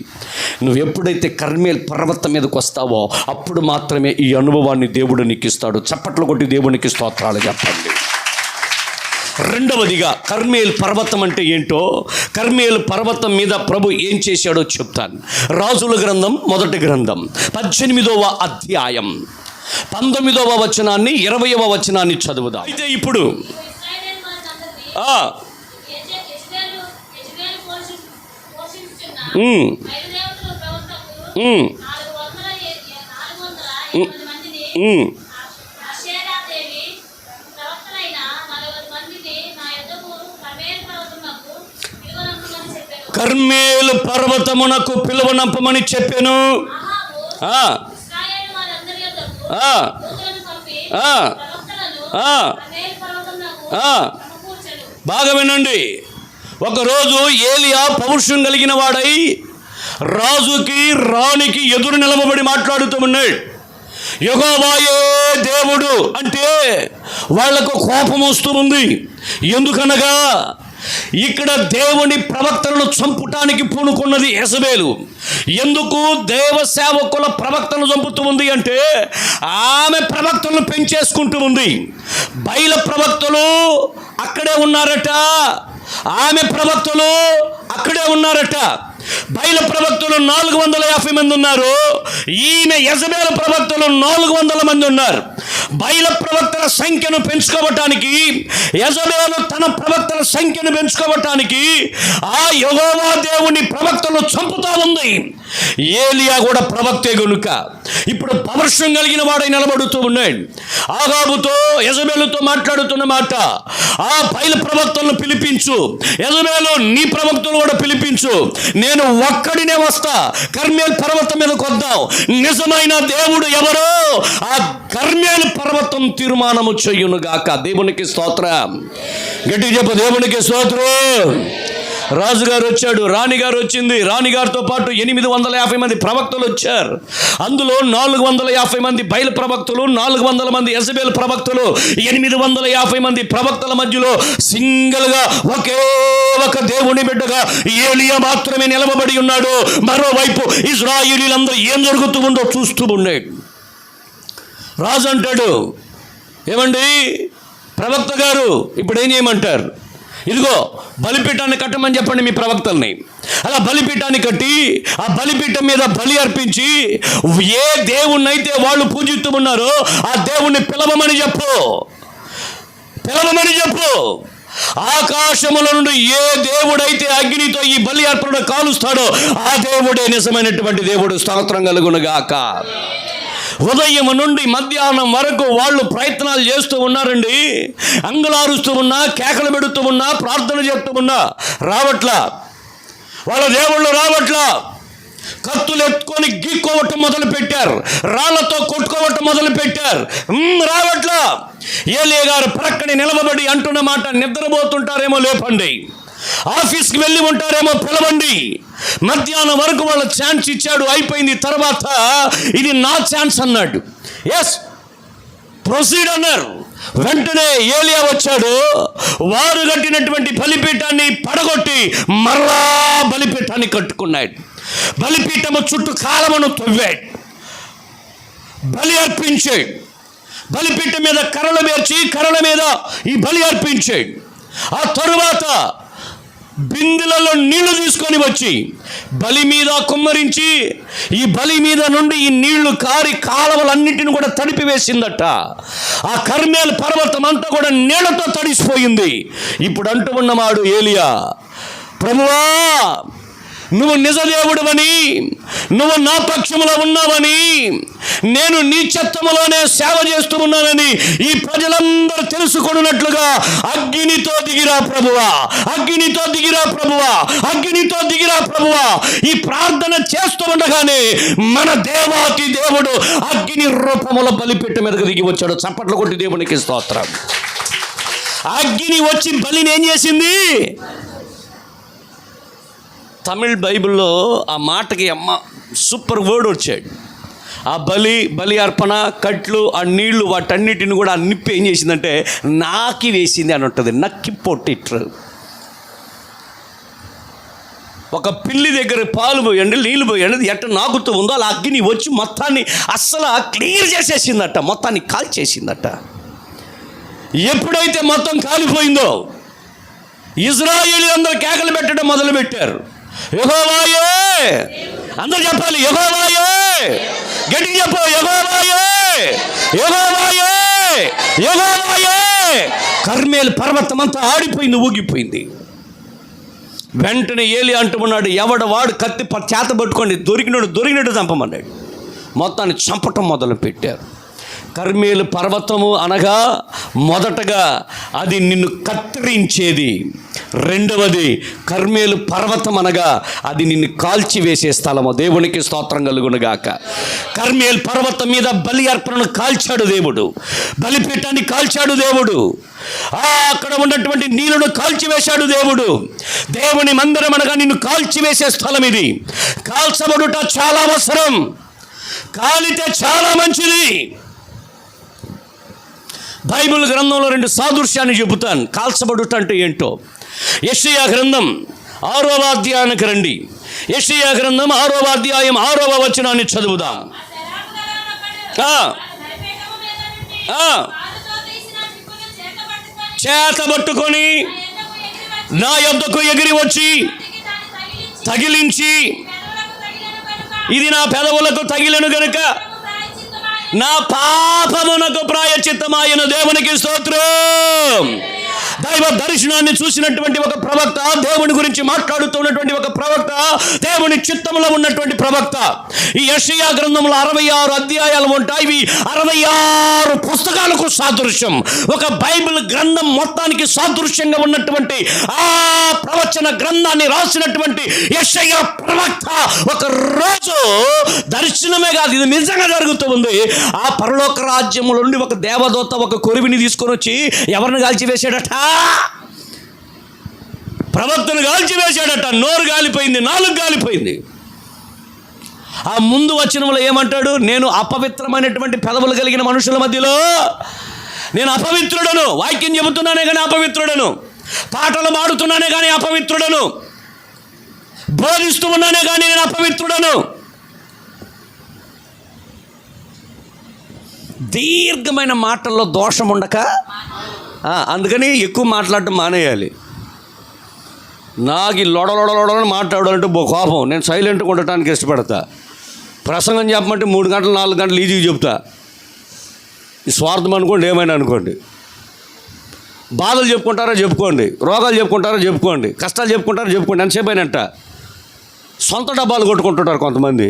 నువ్వు ఎప్పుడైతే కర్మేల్ పర్వతం మీదకి వస్తావో అప్పుడు మాత్రమే ఈ అనుభవాన్ని దేవుడు నీకు ఇస్తాడు. చప్పట్లు కొట్టి దేవునికి స్తోత్రాలు చెప్పండి. రెండవదిగా కర్మేల్ పర్వతం అంటే ఏంటో, కర్మేల్ పర్వతం మీద ప్రభు ఏం చేశాడో చెప్తాను. రాజుల గ్రంథం 1వ గ్రంథం 18వ అధ్యాయం 19వ వచనాన్ని 20వ వచనాన్ని చదువుదాం. అయితే ఇప్పుడు కర్మేలు పర్వతమునకు పిలువనంపమని చెప్పాను. బాగా వినండి. ఒకరోజు ఏలియా పౌరుషం కలిగిన వాడై రాజుకి రాణికి ఎదురు నిలబడి మాట్లాడుతూ ఉన్నాడు. యెహోవాయే దేవుడు అంటే వాళ్లకు కోపం వస్తూ ఉంది. ఎందుకనగా ఇక్కడ దేవుని ప్రవక్తలను చంపుటానికి పూనుకున్నది యెజబెలు. ఎందుకు దేవ సేవకుల ప్రవక్తను చంపుతూ ఉంది అంటే ఆమె ప్రవక్తలను పెంచేసుకుంటూ ఉంది. బయలు ప్రవక్తలు అక్కడే ఉన్నారట, ఆమె ప్రవక్తలు అక్కడే ఉన్నారట. బయలు ప్రవక్తలు 450 మంది ఉన్నారు, ఈమె యెజబెలు ప్రవక్తలు 400 మంది ఉన్నారు. బయలు ప్రవక్తల సంఖ్యను పెంచుకోవటానికి, యెజబెలు తన ప్రవక్తల సంఖ్యను పెంచుకోవటానికి ఆ యెహోవా దేవుని ప్రవక్తలు చంపుతా ఉంది. ఏలియా కూడా ప్రవక్తే గనుక ఇప్పుడు పౌరుషం కలిగిన వాడై నిలబడుతూ ఉన్నాడు. ఆహాబుతో యెజబెలుతో మాట్లాడుతున్న మాట, ఆ బయలు ప్రవక్తలను పిలిపించు, యెజబెలు నీ ప్రవక్తలు కూడా పిలిపించు, నేను ఒక్కడినే వస్తా, కర్మేల్ పర్వతం మీదకి వద్దాం, నిజమైన దేవుడు ఎవరో ఆ కర్మేల్ పర్వతం తీర్మానము చెయ్యునుగాక. దేవునికి స్తోత్రం. గట్టిగా చెప్పు, దేవునికి స్తోత్రం. రాజుగారు వచ్చాడు, రాణిగారు వచ్చింది, రాణిగారితో పాటు 850 మంది ప్రవక్తలు వచ్చారు. అందులో 450 మంది బయలు ప్రవక్తలు, 400 మంది యెజబెలు ప్రవక్తలు. 850 మంది ప్రవక్తల మధ్యలో సింగిల్గా ఒకే ఒక దేవుని బిడ్డగా ఏలియా మాత్రమే నిలబడి ఉన్నాడు. మరోవైపు ఇశ్రాయేలీయులందరూ ఏం జరుగుతూ ఉందో చూస్తూ ఉన్నాడు. రాజు అంటాడు, ఏమండి ప్రవక్త గారు, ఇప్పుడు ఏం చేయమంటారు? ఇదిగో బలిపీఠాన్ని కట్టమని చెప్పండి మీ ప్రవక్తల్ని. అలా బలిపీఠాన్ని కట్టి ఆ బలిపీఠం మీద బలి అర్పించి ఏ దేవుణ్ణి అయితే వాళ్ళు పూజిస్తూ ఉన్నారో ఆ దేవుణ్ణి పిలవమని చెప్పు, పిలవమని చెప్పు. ఆకాశముల నుండి ఏ దేవుడైతే అగ్నితో ఈ బలి అర్పణ కాలుస్తాడో ఆ దేవుడే నిజమైనటువంటి దేవుడు. స్తోత్రం కలుగునుగాక. ఉదయం నుండి మధ్యాహ్నం వరకు వాళ్ళు ప్రయత్నాలు చేస్తూ ఉన్నారండి. అంగులారుస్తూ ఉన్నా, కేకలు పెడుతూ ఉన్నా, ప్రార్థన చేస్తూ ఉన్నా, రావట్లా, వాళ్ళ దేవుళ్ళు రావట్లా. కత్తులు ఎత్తుకొని గీక్కోవటం మొదలు పెట్టారు, రాళ్లతో కొట్టుకోవటం మొదలు పెట్టారు, రావట్లా. ఏలియా గారు ప్రక్కని నిలబడి అంటున్న మాట, నిద్రపోతుంటారేమో లేపండి, ఆఫీస్కి వెళ్ళి ఉంటారేమో పిలవండి. మధ్యాహ్నం వరకు వాళ్ళ ఛాన్స్ ఇచ్చాడు, అయిపోయింది. తర్వాత ఇది నా ఛాన్స్ అన్నాడు. ఎస్ ప్రొసీడ్ అన్నారు. వెంటనే ఏలియా వచ్చాడు, వారు కట్టినటువంటి బలిపీఠాన్ని పడగొట్టి మరలా బలిపీఠాన్ని కట్టుకున్నాడు. బలిపీఠము చుట్టూ కాలమును తవ్వాడు, బలి అర్పించాడు. బలిపీఠం మీద కర్రలు పేర్చి కర్రల మీద ఈ బలి అర్పించాడు. ఆ తరువాత బిందెలలో నీళ్లు తీసుకొని వచ్చి బలి మీద కుమ్మరించి ఈ బలి మీద నుండి ఈ నీళ్లు కారి కాలువలన్నింటిని కూడా తడిపివేసిందట. ఆ కర్మేలు పర్వతం అంతా కూడా నీళ్లతో తడిసిపోయింది. ఇప్పుడు అంటూ ఉన్నవాడు ఏలియా, ప్రభువా నువ్వు నిజదేవుడవని, నువ్వు నా పక్షములో ఉన్నావని, నేను నీ చిత్తములోనే సేవ చేస్తూ ఉన్నానని ఈ ప్రజలందరూ తెలుసుకొనున్నట్లుగా అగ్నితో దిగిరా ప్రభువా, అగ్నితో దిగిరా ప్రభువా, అగ్నితో దిగిరా ప్రభువా. ఈ ప్రార్థన చేస్తూ ఉండగానే మన దేవాతి దేవుడు అగ్ని రూపములో బలిపీఠం మీదకు దిగి వచ్చాడు. చప్పట్లు కొట్టి దేవునికి స్తోత్రం. అగ్ని వచ్చి బలిని ఏం చేసింది? తమిళ్ బైబిల్లో ఆ మాటకి సూపర్ వర్డ్ వచ్చాడు. ఆ బలి అర్పణ, కట్లు, ఆ నీళ్లు, వాటన్నిటిని కూడా ఆ నిప్పి ఏం చేసిందంటే నాకి వేసింది అని ఉంటుంది. నక్కి పొట్టిట్రు. ఒక పిల్లి దగ్గర పాలు పోయండి, నీళ్ళు పోయండి, ఎట్ట నాకుతూ ఉందో అలా అగ్ని వచ్చి మొత్తాన్ని అస్సలు క్లియర్ చేసేసిందట, మొత్తాన్ని కాల్చేసిందట. ఎప్పుడైతే మొత్తం కాలిపోయిందో ఇశ్రాయేలీయులందరూ కేకలు పెట్టడం మొదలుపెట్టారు. యెహోవాయే, అందరూ చెప్పాలి, యెహోవాయే, గట్టిగా చెప్పు, యెహోవాయే, యెహోవాయే, యెహోవాయే. కర్మేలు పర్వతం అంతా ఆడిపోయింది, ఊగిపోయింది. వెంటనే ఏలి అంటున్నాడు, ఎవడు వాడు కత్తి చేత పట్టుకోండి, దొరికినట్టు చంపమన్నాడు. మొత్తాన్ని చంపటం మొదలు పెట్టారు. కర్మేలు పర్వతము అనగా మొదటగా అది నిన్ను కత్తిరించేది. రెండవది కర్మేలు పర్వతం అనగా అది నిన్ను కాల్చివేసే స్థలము. దేవునికి స్తోత్రం కలుగునుగాక. కర్మేలు పర్వతం మీద బలి అర్పణను కాల్చాడు దేవుడు, బలిపీఠాన్ని కాల్చాడు దేవుడు, అక్కడ ఉన్నటువంటి నీళ్లను కాల్చివేశాడు దేవుడు. దేవుని మందిరం అనగా నిన్ను కాల్చివేసే స్థలం ఇది. కాల్చబడుట చాలా అవసరం, కాలితే చాలా మంచిది. బైబిల్ గ్రంథంలో 2 సాదృశ్యాన్ని చెబుతాను కాల్చబడుట అంటే ఏంటో. యెషయా గ్రంథం 6వ అధ్యాయానికి రండి. యెషయా గ్రంథం 6వ అధ్యాయం 6వ వచనాన్ని చదువుదాం. చేతబట్టుకొని నా యొద్దకు ఎగిరి వచ్చి తగిలించి, ఇది నా పెదవులకు తగిలను గనుక నా పాపమునకు ప్రాయశ్చిత్తమాయను. దేవునికి స్తోత్రం. దైవ దర్శనాన్ని చూసినటువంటి ఒక ప్రవక్త, దేవుని గురించి మాట్లాడుతున్నటువంటి ఒక ప్రవక్త, దేవుని చిత్తంలో ఉన్నటువంటి ప్రవక్త. ఈ యెషయా గ్రంథంలో 66 అధ్యాయాలు ఉంటాయి. ఇవి 66 పుస్తకాలకు సాదృశ్యం. ఒక బైబిల్ గ్రంథం మొత్తానికి సాదృశ్యంగా ఉన్నటువంటి ఆ ప్రవచన గ్రంథాన్ని రాసినటువంటి యెషయా ప్రవక్త ఒక రోజు దర్శనమే కాదు, ఇది నిజంగా జరుగుతూ ఉంది. ఆ పరలోక రాజ్యముల నుండి ఒక దేవదూత ఒక కొరివిని తీసుకొని వచ్చి ఎవరిని కాల్చివేశాడట? ప్రవక్తను కాల్చివేశాడట. నోరు గాలిపోయింది, నాలుగు గాలిపోయింది. ఆ ముందు వచనంలో ఏమంటాడు? నేను అపవిత్రమైనటువంటి పెదవులు కలిగిన మనుషుల మధ్యలో నేను అపవిత్రుడను. వాక్యం చెబుతున్నానే కానీ అపవిత్రుడను, పాటలు పాడుతున్నానే కానీ అపవిత్రుడను, బోధిస్తూ ఉన్నానే కానీ నేను అపవిత్రుడను. దీర్ఘమైన మాటల్లో దోషం ఉండక, అందుకని ఎక్కువ మాట్లాడటం మానేయాలి. నాకు ఈ లొడలొడలొడని మాట్లాడాలంటే కోపం. నేను సైలెంట్గా ఉండటానికి ఇష్టపడతా. ప్రసంగం చెప్పమంటే 3 గంటలు 4 గంటలు ఈజీగా చెప్తా. ఈ స్వార్థం అనుకోండి, ఏమైనా అనుకోండి. బాధలు చెప్పుకుంటారో చెప్పుకోండి, రోగాలు చెప్పుకుంటారో చెప్పుకోండి, కష్టాలు చెప్పుకుంటారో చెప్పుకోండి. ఎంతసేపు అయినట్ట సొంత డబ్బాలు కొట్టుకుంటుంటారు కొంతమంది.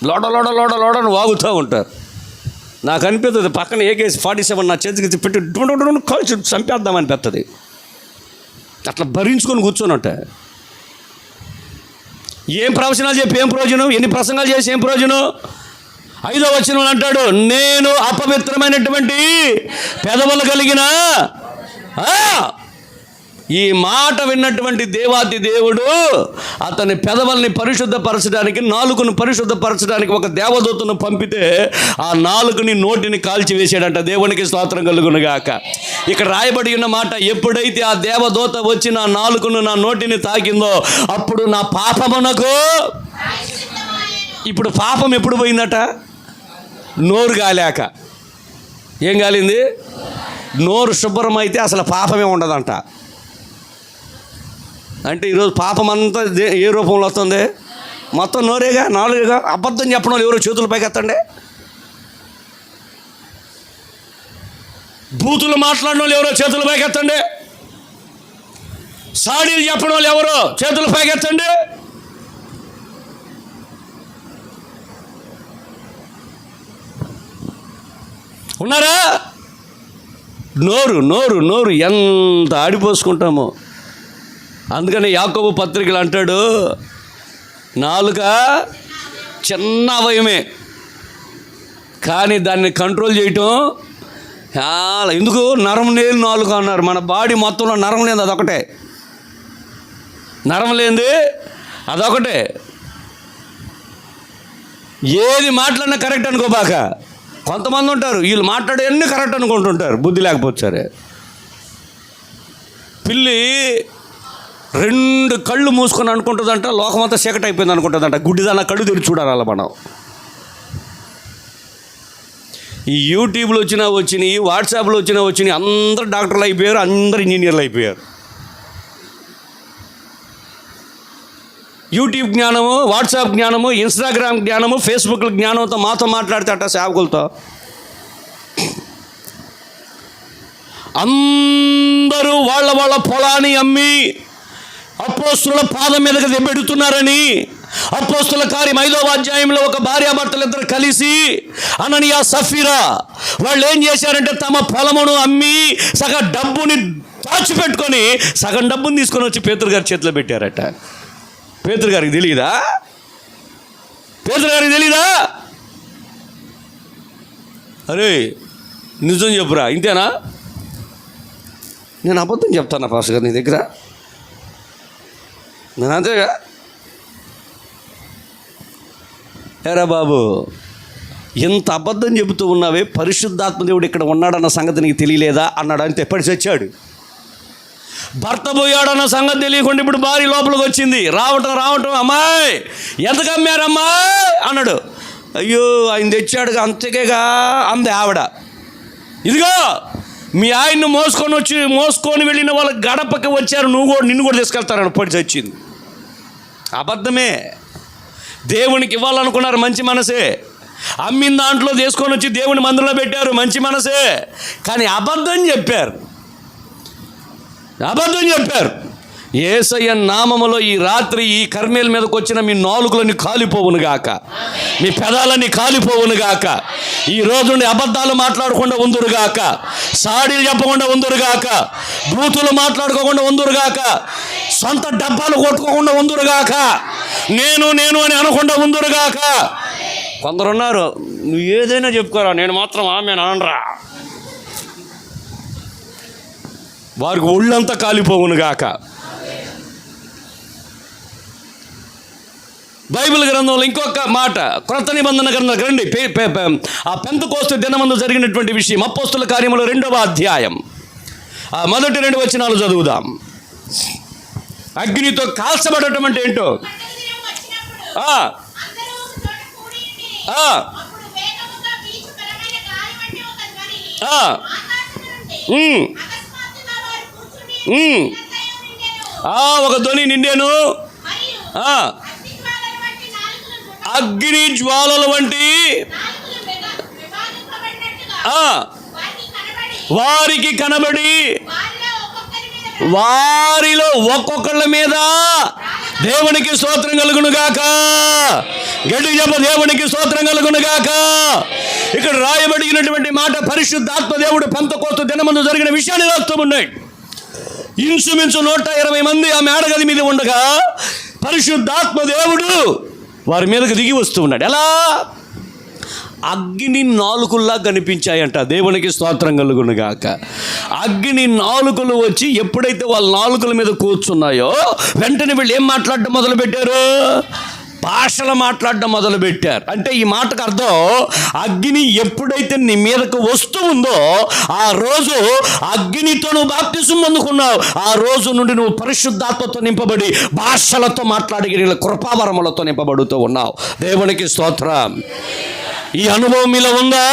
లోడని వాగుతూ ఉంటారు. నాకు అనిపిస్తుంది పక్కన AK-47 నా చేతికి పెట్టి కాల్చి చంపేద్దామనిపిస్తుంది. అట్లా భరించుకొని కూర్చోనట. ఏం ప్రవచనాలు చెప్పి ఏం ప్రయోజనం? ఎన్ని ప్రసంగాలు చేసి ఏం ప్రయోజనం? 5వ వచనం అంటాడు, నేను అపవిత్రమైనటువంటి పెదవులు కలిగిన ఈ మాట విన్నటువంటి దేవాతి దేవుడు అతని పెదవుల్ని పరిశుద్ధపరచడానికి, నాలుకను పరిశుద్ధపరచడానికి ఒక దేవదూతను పంపితే ఆ నాలుకని నోటిని కాల్చివేశాడంట. దేవునికి స్తోత్రం కలుగును గాక. ఇక్కడ రాయబడి ఉన్న మాట, ఎప్పుడైతే ఆ దేవదూత వచ్చి నా నాలుకను, నా నోటిని తాకిందో అప్పుడు నా పాపమునకు. ఇప్పుడు పాపం ఎప్పుడు పోయిందట? నోరు గాలేక. ఏం గాలింది? నోరు శుభ్రమైతే అసలు పాపమే ఉండదంట. అంటే ఈరోజు పాపం అంతా ఏ రూపంలో వస్తుంది? మొత్తం నోరేగా, నాలుగుగా. అబద్ధం చెప్పడం వాళ్ళు ఎవరో చేతుల పైకి ఎత్తండి. బూతులు మాట్లాడిన వాళ్ళు ఎవరో చేతుల పైకి ఎత్తండి. సాడీలు చెప్పడం వాళ్ళు ఎవరో చేతుల పైకి ఎత్తండి. ఉన్నారా? నోరు నోరు నోరు ఎంత ఆడిపోసుకుంటామో. అందుకని యాకోబు పత్రికలు అంటాడు, నాలుక చిన్న అవయమే కానీ దాన్ని కంట్రోల్ చేయటం చాలా. ఎందుకు? నరం లేని నాలుక అన్నారు. మన బాడీ మొత్తంలో నరం లేని అదొకటే. నరం లేనిది అదొకటే. ఏది మాట్లాడినా కరెక్ట్ అనుకోబాక. కొంతమంది ఉంటారు వీళ్ళు మాట్లాడేవన్నీ కరెక్ట్ అనుకుంటుంటారు, బుద్ధి లేకపోతే సరే. పిల్లి 2 కళ్ళు మూసుకొని అనుకుంటుందంట లోకమంతా చీకటి అయిపోయింది అనుకుంటుందంట. గుడ్డిదాన్న కళ్ళు తెరిచి చూడాలి అలా మనం. ఈ యూట్యూబ్లో వచ్చినాయి, వాట్సాప్లో వచ్చినాయి, అందరు డాక్టర్లు అయిపోయారు, అందరు ఇంజనీర్లు అయిపోయారు. యూట్యూబ్ జ్ఞానము, వాట్సాప్ జ్ఞానము, ఇన్స్టాగ్రామ్ జ్ఞానము, ఫేస్బుక్ జ్ఞానంతో మాతో మాట్లాడతాట సేవకులతో. అందరూ వాళ్ళ పొలాన్ని అమ్మి అపోస్తుల పాదం మీదకి దెబ్బెడుతున్నారని, అపోస్తుల కార్యం 5వ అధ్యాయంలో ఒక భార్యాభర్తలు ఇద్దరు కలిసి, అననీయ సఫీరా, వాళ్ళు ఏం చేశారంటే తమ పొలమును అమ్మి సగం డబ్బుని దాచిపెట్టుకొని సగం డబ్బుని తీసుకొని వచ్చి పేతురు గారి చేతిలో పెట్టారట. పేతురు గారికి తెలియదా? పేతురు గారికి తెలీదా? అరే నిజం చెప్పురా, ఇంతేనా? నేను అబద్ధం చెప్తానా పాస్టర్ గారు నీ దగ్గర? నేను అంతేగా. ఏరా బాబు, ఇంత అబద్ధం చెబుతూ ఉన్నావే, పరిశుద్ధాత్మ దేవుడు ఇక్కడ ఉన్నాడన్న సంగతి నీకు తెలియలేదా అన్నాడు. అంతే, పడి చచ్చాడు. భర్త పోయాడన్న సంగతి తెలియకుండా ఇప్పుడు భార్య లోపలికి వచ్చింది. రావటం అమ్మాయి ఎంత కమ్మారమ్మాయి అన్నాడు. అయ్యో ఆయన తెచ్చాడుగా, అంతకేగా అంది ఆవిడ. ఇదిగో మీ ఆయన్ని మోసుకొని వెళ్ళిన వాళ్ళ గడపకి వచ్చారు, నిన్ను కూడా తీసుకెళ్తారని పడి చచ్చింది. అబద్ధమే. దేవునికి ఇవ్వాలనుకున్నారు, మంచి మనసే. అమ్మిన దాంట్లో తీసుకొని వచ్చి దేవుని మందిరంలో పెట్టారు, మంచి మనసే. కానీ అబద్ధం చెప్పారు. యేసయ్య నామములో ఈ రాత్రి ఈ కర్మేల మీదకి వచ్చిన మీ నాలుకలన్నీ కాలిపోవునుగాక, మీ పెదాలన్నీ కాలిపోవునుగాక. ఈ రోజు నుండి అబద్ధాలు మాట్లాడకుండా ఉందురుగాక, సాడీలు చెప్పకుండా ఉందురుగాక, బూతులు మాట్లాడుకోకుండా ఉందురుగాక, సొంత డబ్బాలు కొట్టుకోకుండా ఉందురుగాక, నేను అని అనకుండా ఉందురుగాక. కొందరున్నారు, నువ్వు ఏదైనా చెప్పుకోరా, నేను మాత్రం ఆమె అనరా, వారికి ఒళ్ళంతా కాలిపోవునుగాక. బైబిల్ గ్రంథంలో ఇంకొక మాట, క్రొత్త నిబంధన గ్రంథం రండి. ఆ పెంతెకోస్తు దినమందు జరిగినటువంటి విషయం అపోస్తుల కార్యములు 2వ అధ్యాయం మొదటి 2 వచనాలు చదువుదాం. అగ్నితో కాల్చబడటం అంటే ఏంటో. ఒక ధ్వని నిండాను, అగ్ని జ్వాలల వంటి వారికి కనబడి వారిలో ఒక్కొక్కళ్ళ మీద దేవునికి స్తోత్రం కలుగునుగాక. గట్టిగా చెప్ప, దేవునికి స్తోత్రం కలుగునుగాక. ఇక్కడ రాయబడినటువంటి మాట, పరిశుద్ధాత్మ దేవుడు పెంతెకోస్తు దినమందు జరిగిన విషయాన్ని రాస్తూ ఉన్నాయి. ఇంచుమించు 120 మంది ఆ మేడగది మీద ఉండగా పరిశుద్ధాత్మ దేవుడు వారి మీదకి దిగి వస్తూ ఉన్నాడు. ఎలా? అగ్ని నాలుకల్లా కనిపించాయంట. దేవునికి స్తోత్రం కలుగును గాక. అగ్ని నాలుకలు వచ్చి ఎప్పుడైతే వాళ్ళ నాలుకల మీద కూర్చున్నాయో వెంటనే వీళ్ళు ఏం మాట్లాడడం మొదలుపెట్టారు? భాషలు మాట్లాడడం మొదలుపెట్టారు. అంటే ఈ మాటకు అర్థం, అగ్ని ఎప్పుడైతే నీ మీదకు వస్తూ ఉందో ఆ రోజు అగ్నితో నువ్వు బాప్తిసం పొందుకున్నావు. ఆ రోజు నుండి నువ్వు పరిశుద్ధాత్మతో నింపబడి భాషలతో మాట్లాడి కృపావరములతో నింపబడుతూ ఉన్నావు. దేవునికి స్తోత్రం. ఈ అనుభవం మీలో ఉందా?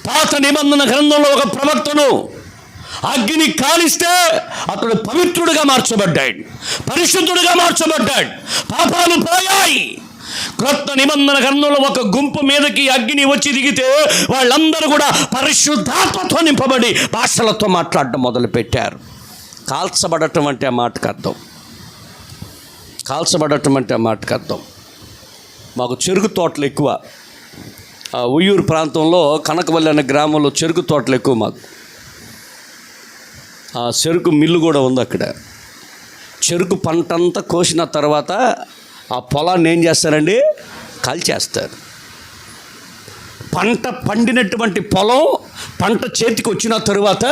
పాత నిబంధన గ్రంథంలో ఒక ప్రవక్తను అగ్ని కాలిస్తే అతడు పవిత్రుడిగా మార్చబడ్డాడు, పరిశుద్ధుడిగా మార్చబడ్డాడు, పాపాలు పోయాయి. క్రొత్త నిబంధన గ్రంథంలో ఒక గుంపు మీదకి అగ్ని వచ్చి దిగితే వాళ్ళందరూ కూడా పరిశుద్ధాత్మతో నింపబడి భాషలతో మాట్లాడడం మొదలుపెట్టారు. కాల్చబడటం అంటే ఆ మాటకు అర్థం. కాల్చబడటం అంటే ఆ మాటకు అర్థం. మాకు చెరుకు తోటలు ఎక్కువ. ఉయ్యూరు ప్రాంతంలో కనకవల్లి అనే గ్రామంలో చెరుకు తోటలు ఎక్కువ మాకు. ఆ చెరుకు మిల్లు కూడా ఉంది అక్కడ. చెరుకు పంట అంతా కోసిన తర్వాత ఆ పొలాన్ని ఏం చేస్తారండి? కాల్చేస్తారు. పంట పండినటువంటి పొలం పంట చేతికి వచ్చిన తరువాత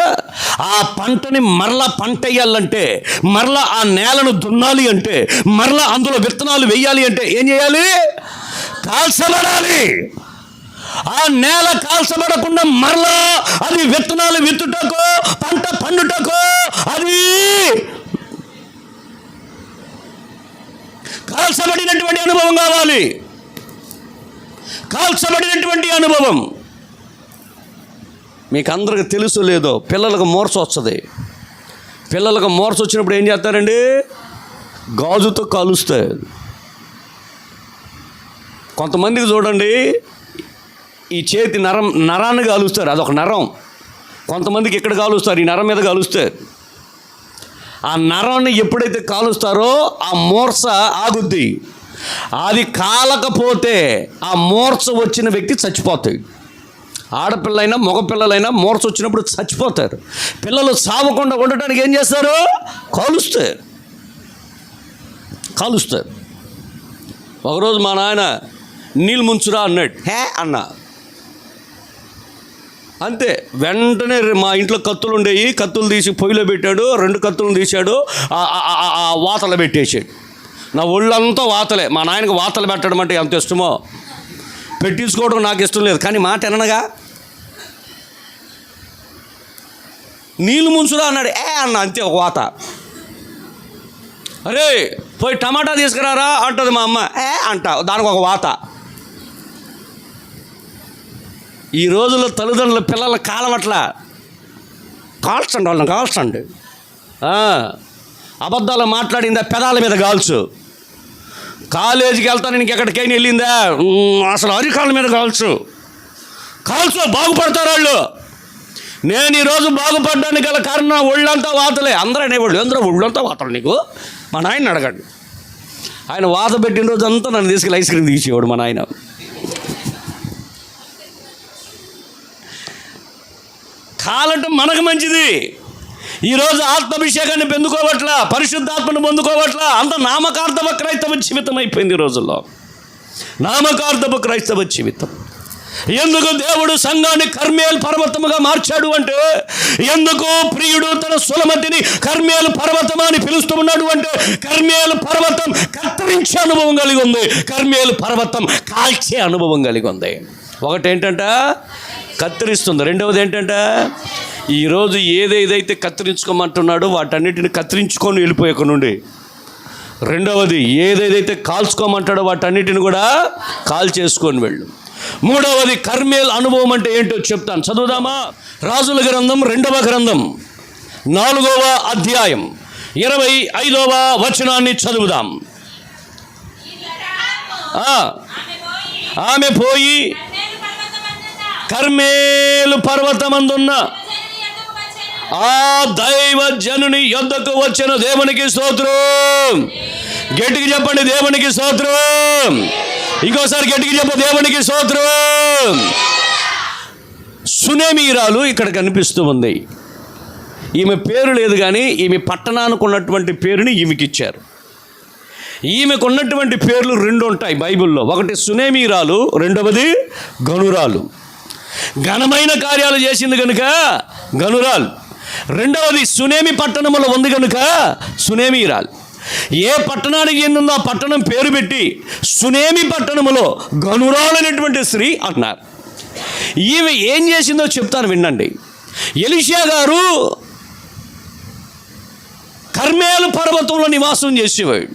ఆ పంటని మరలా పంట వేయాలంటే, మరలా ఆ నేలను దున్నాలి అంటే, మరలా అందులో విత్తనాలు వేయాలి అంటే ఏం చేయాలి? కాల్చబడాలి. ఆ నేల కాల్చబడకుండా మరలా అది విత్తనాలు విత్తుటకో పంట పండుటకో అది కాల్చబడినటువంటి అనుభవం కావాలి. కాల్చబడినటువంటి అనుభవం. మీకు అందరికి తెలుసు లేదో, పిల్లలకు మోర్చ వస్తుంది. పిల్లలకు మోర్చ వచ్చినప్పుడు ఏం చేస్తారండి? గాజుతో కాలుస్తారు. కొంతమందికి చూడండి, ఈ చేతి నరాన్ని కాలుస్తారు, అదొక నరం. కొంతమందికి ఇక్కడ కాలుస్తారు, ఈ నరం మీద కాలుస్తారు. ఆ నరాన్ని ఎప్పుడైతే కాలుస్తారో ఆ మూర్ఛ ఆగుద్ది. అది కాలకపోతే ఆ మూర్ఛ వచ్చిన వ్యక్తి చచ్చిపోతాడు. ఆడపిల్లైనా మగపిల్లలైనా మూర్ఛ వచ్చినప్పుడు చచ్చిపోతారు. పిల్లలు సావకుండా ఉండటానికి ఏం చేస్తారు? కాలుస్తారు. ఒకరోజు మా నాయన నీళ్ళు ముంచురా అన్నాడు. హే అన్న అంతే. వెంటనే మా ఇంట్లో కత్తులు ఉండేవి, కత్తులు తీసి పొయ్యిలో పెట్టాడు. 2 కత్తులను తీశాడు, ఆ వాతలు పెట్టేసాడు. నా ఒళ్ళంతా వాతలే. మా నాయనకి వాతలు పెట్టడం అంటే ఎంత ఇష్టమో, పెట్టించుకోవడం నాకు ఇష్టం లేదు. కానీ మాట ఎనగా నీళ్ళు ముంచురా అన్నాడు. అన్న అంతే, ఒక వాత. అరే పోయి టమాటా తీసుకురారా అంటుంది మా అమ్మ. అంట, దానికి ఒక వాత. ఈ రోజుల్లో తల్లిదండ్రుల పిల్లల కాలమట్లా కాల్చండి, వాళ్ళని కాల్చండి. అబద్ధాలు మాట్లాడిందా పెదాల మీద కాల్చు. కాలేజీకి వెళ్తాను ఇంకెక్కడికైనా వెళ్ళిందా అసలు అరికాళ్ళ మీద కాల్చు. బాగుపడతారు వాళ్ళు. నేను ఈరోజు బాగుపడ్డానికి గల కారణం ఒళ్ళంతా వాతలే. అందరూ అనేవాళ్ళు, అందరూ ఒళ్ళంతా వాతలు నీకు. మా నాయన అడగండి. ఆయన వాత పెట్టిన రోజు అంతా నన్ను తీసుకెళ్ళి ఐస్ క్రీమ్ తీసేవాడు మా నాయన. కాలంటే మనకు మంచిది. ఈరోజు ఆత్మాభిషేకాన్ని పొందుకోవట్లా, పరిశుద్ధాత్మను పొందుకోవట్లా. అంత నామకార్థపు క్రైస్తవ జీవితం అయిపోయింది ఈ రోజుల్లో. నామకార్థపు క్రైస్తవ జీవితం. ఎందుకు దేవుడు సంఘాన్ని కర్మేలు పర్వతముగా మార్చాడు అంటే, ఎందుకు ప్రియుడు తన సులమతిని కర్మేలు పర్వతం అని పిలుస్తూ ఉన్నాడు అంటే, కర్మేలు పర్వతం కత్తిరించే అనుభవం కలిగి ఉంది, కర్మేలు పర్వతం కాల్చే అనుభవం కలిగి ఉంది. ఒకటి ఏంటంటే కత్తిరిస్తుంది, రెండవది ఏంటంటే ఈరోజు ఏదైతే కత్తిరించుకోమంటున్నాడో వాటన్నిటిని కత్తిరించుకొని వెళ్ళిపోయాక నుండి. రెండవది ఏదైతే కాల్చుకోమంటాడో వాటన్నిటిని కూడా కాల్ చేసుకొని వెళ్ళు. మూడవది కర్మేల్ అనుభవం అంటే ఏంటో చెప్తాను, చదువుదామా? రాజుల గ్రంథం 2వ గ్రంథం 4వ అధ్యాయం 25వ వచనాన్ని చదువుదాం. ఆమె పోయి కర్మేలు పర్వతమందున్న ఆ దైవ జనుని యొద్దకు వచ్చిన దేవునికి స్తోత్రం. గట్టిగా చెప్పండి, దేవునికి స్తోత్రం. ఇంకోసారి గట్టిగా చెప్ప, దేవునికి స్తోత్రం. సునేమీరాలు ఇక్కడ కనిపిస్తూ ఉంది. ఈమె పేరు లేదు కానీ ఈమె పట్టణానికి ఉన్నటువంటి పేరుని ఈమెకి ఇచ్చారు. ఈమెకు ఉన్నటువంటి పేర్లు 2 ఉంటాయి బైబిల్లో. ఒకటి సునేమీరాలు, రెండవది గనురాలు. ఘనమైన కార్యాలు చేసింది కనుక గనురాలు. రెండవది సునేమి పట్టణంలో ఉంది కనుక సునేమీరాలు. ఏ పట్టణానికి చెందిందో ఆ పట్టణం పేరు పెట్టి సునేమి పట్టణములో గనురాలు అనేటువంటి స్త్రీ అన్నారు. ఈమె ఏం చేసిందో చెప్తాను వినండి. ఎలీషా గారు కర్మేలు పర్వతంలో నివాసం చేసేవాడు.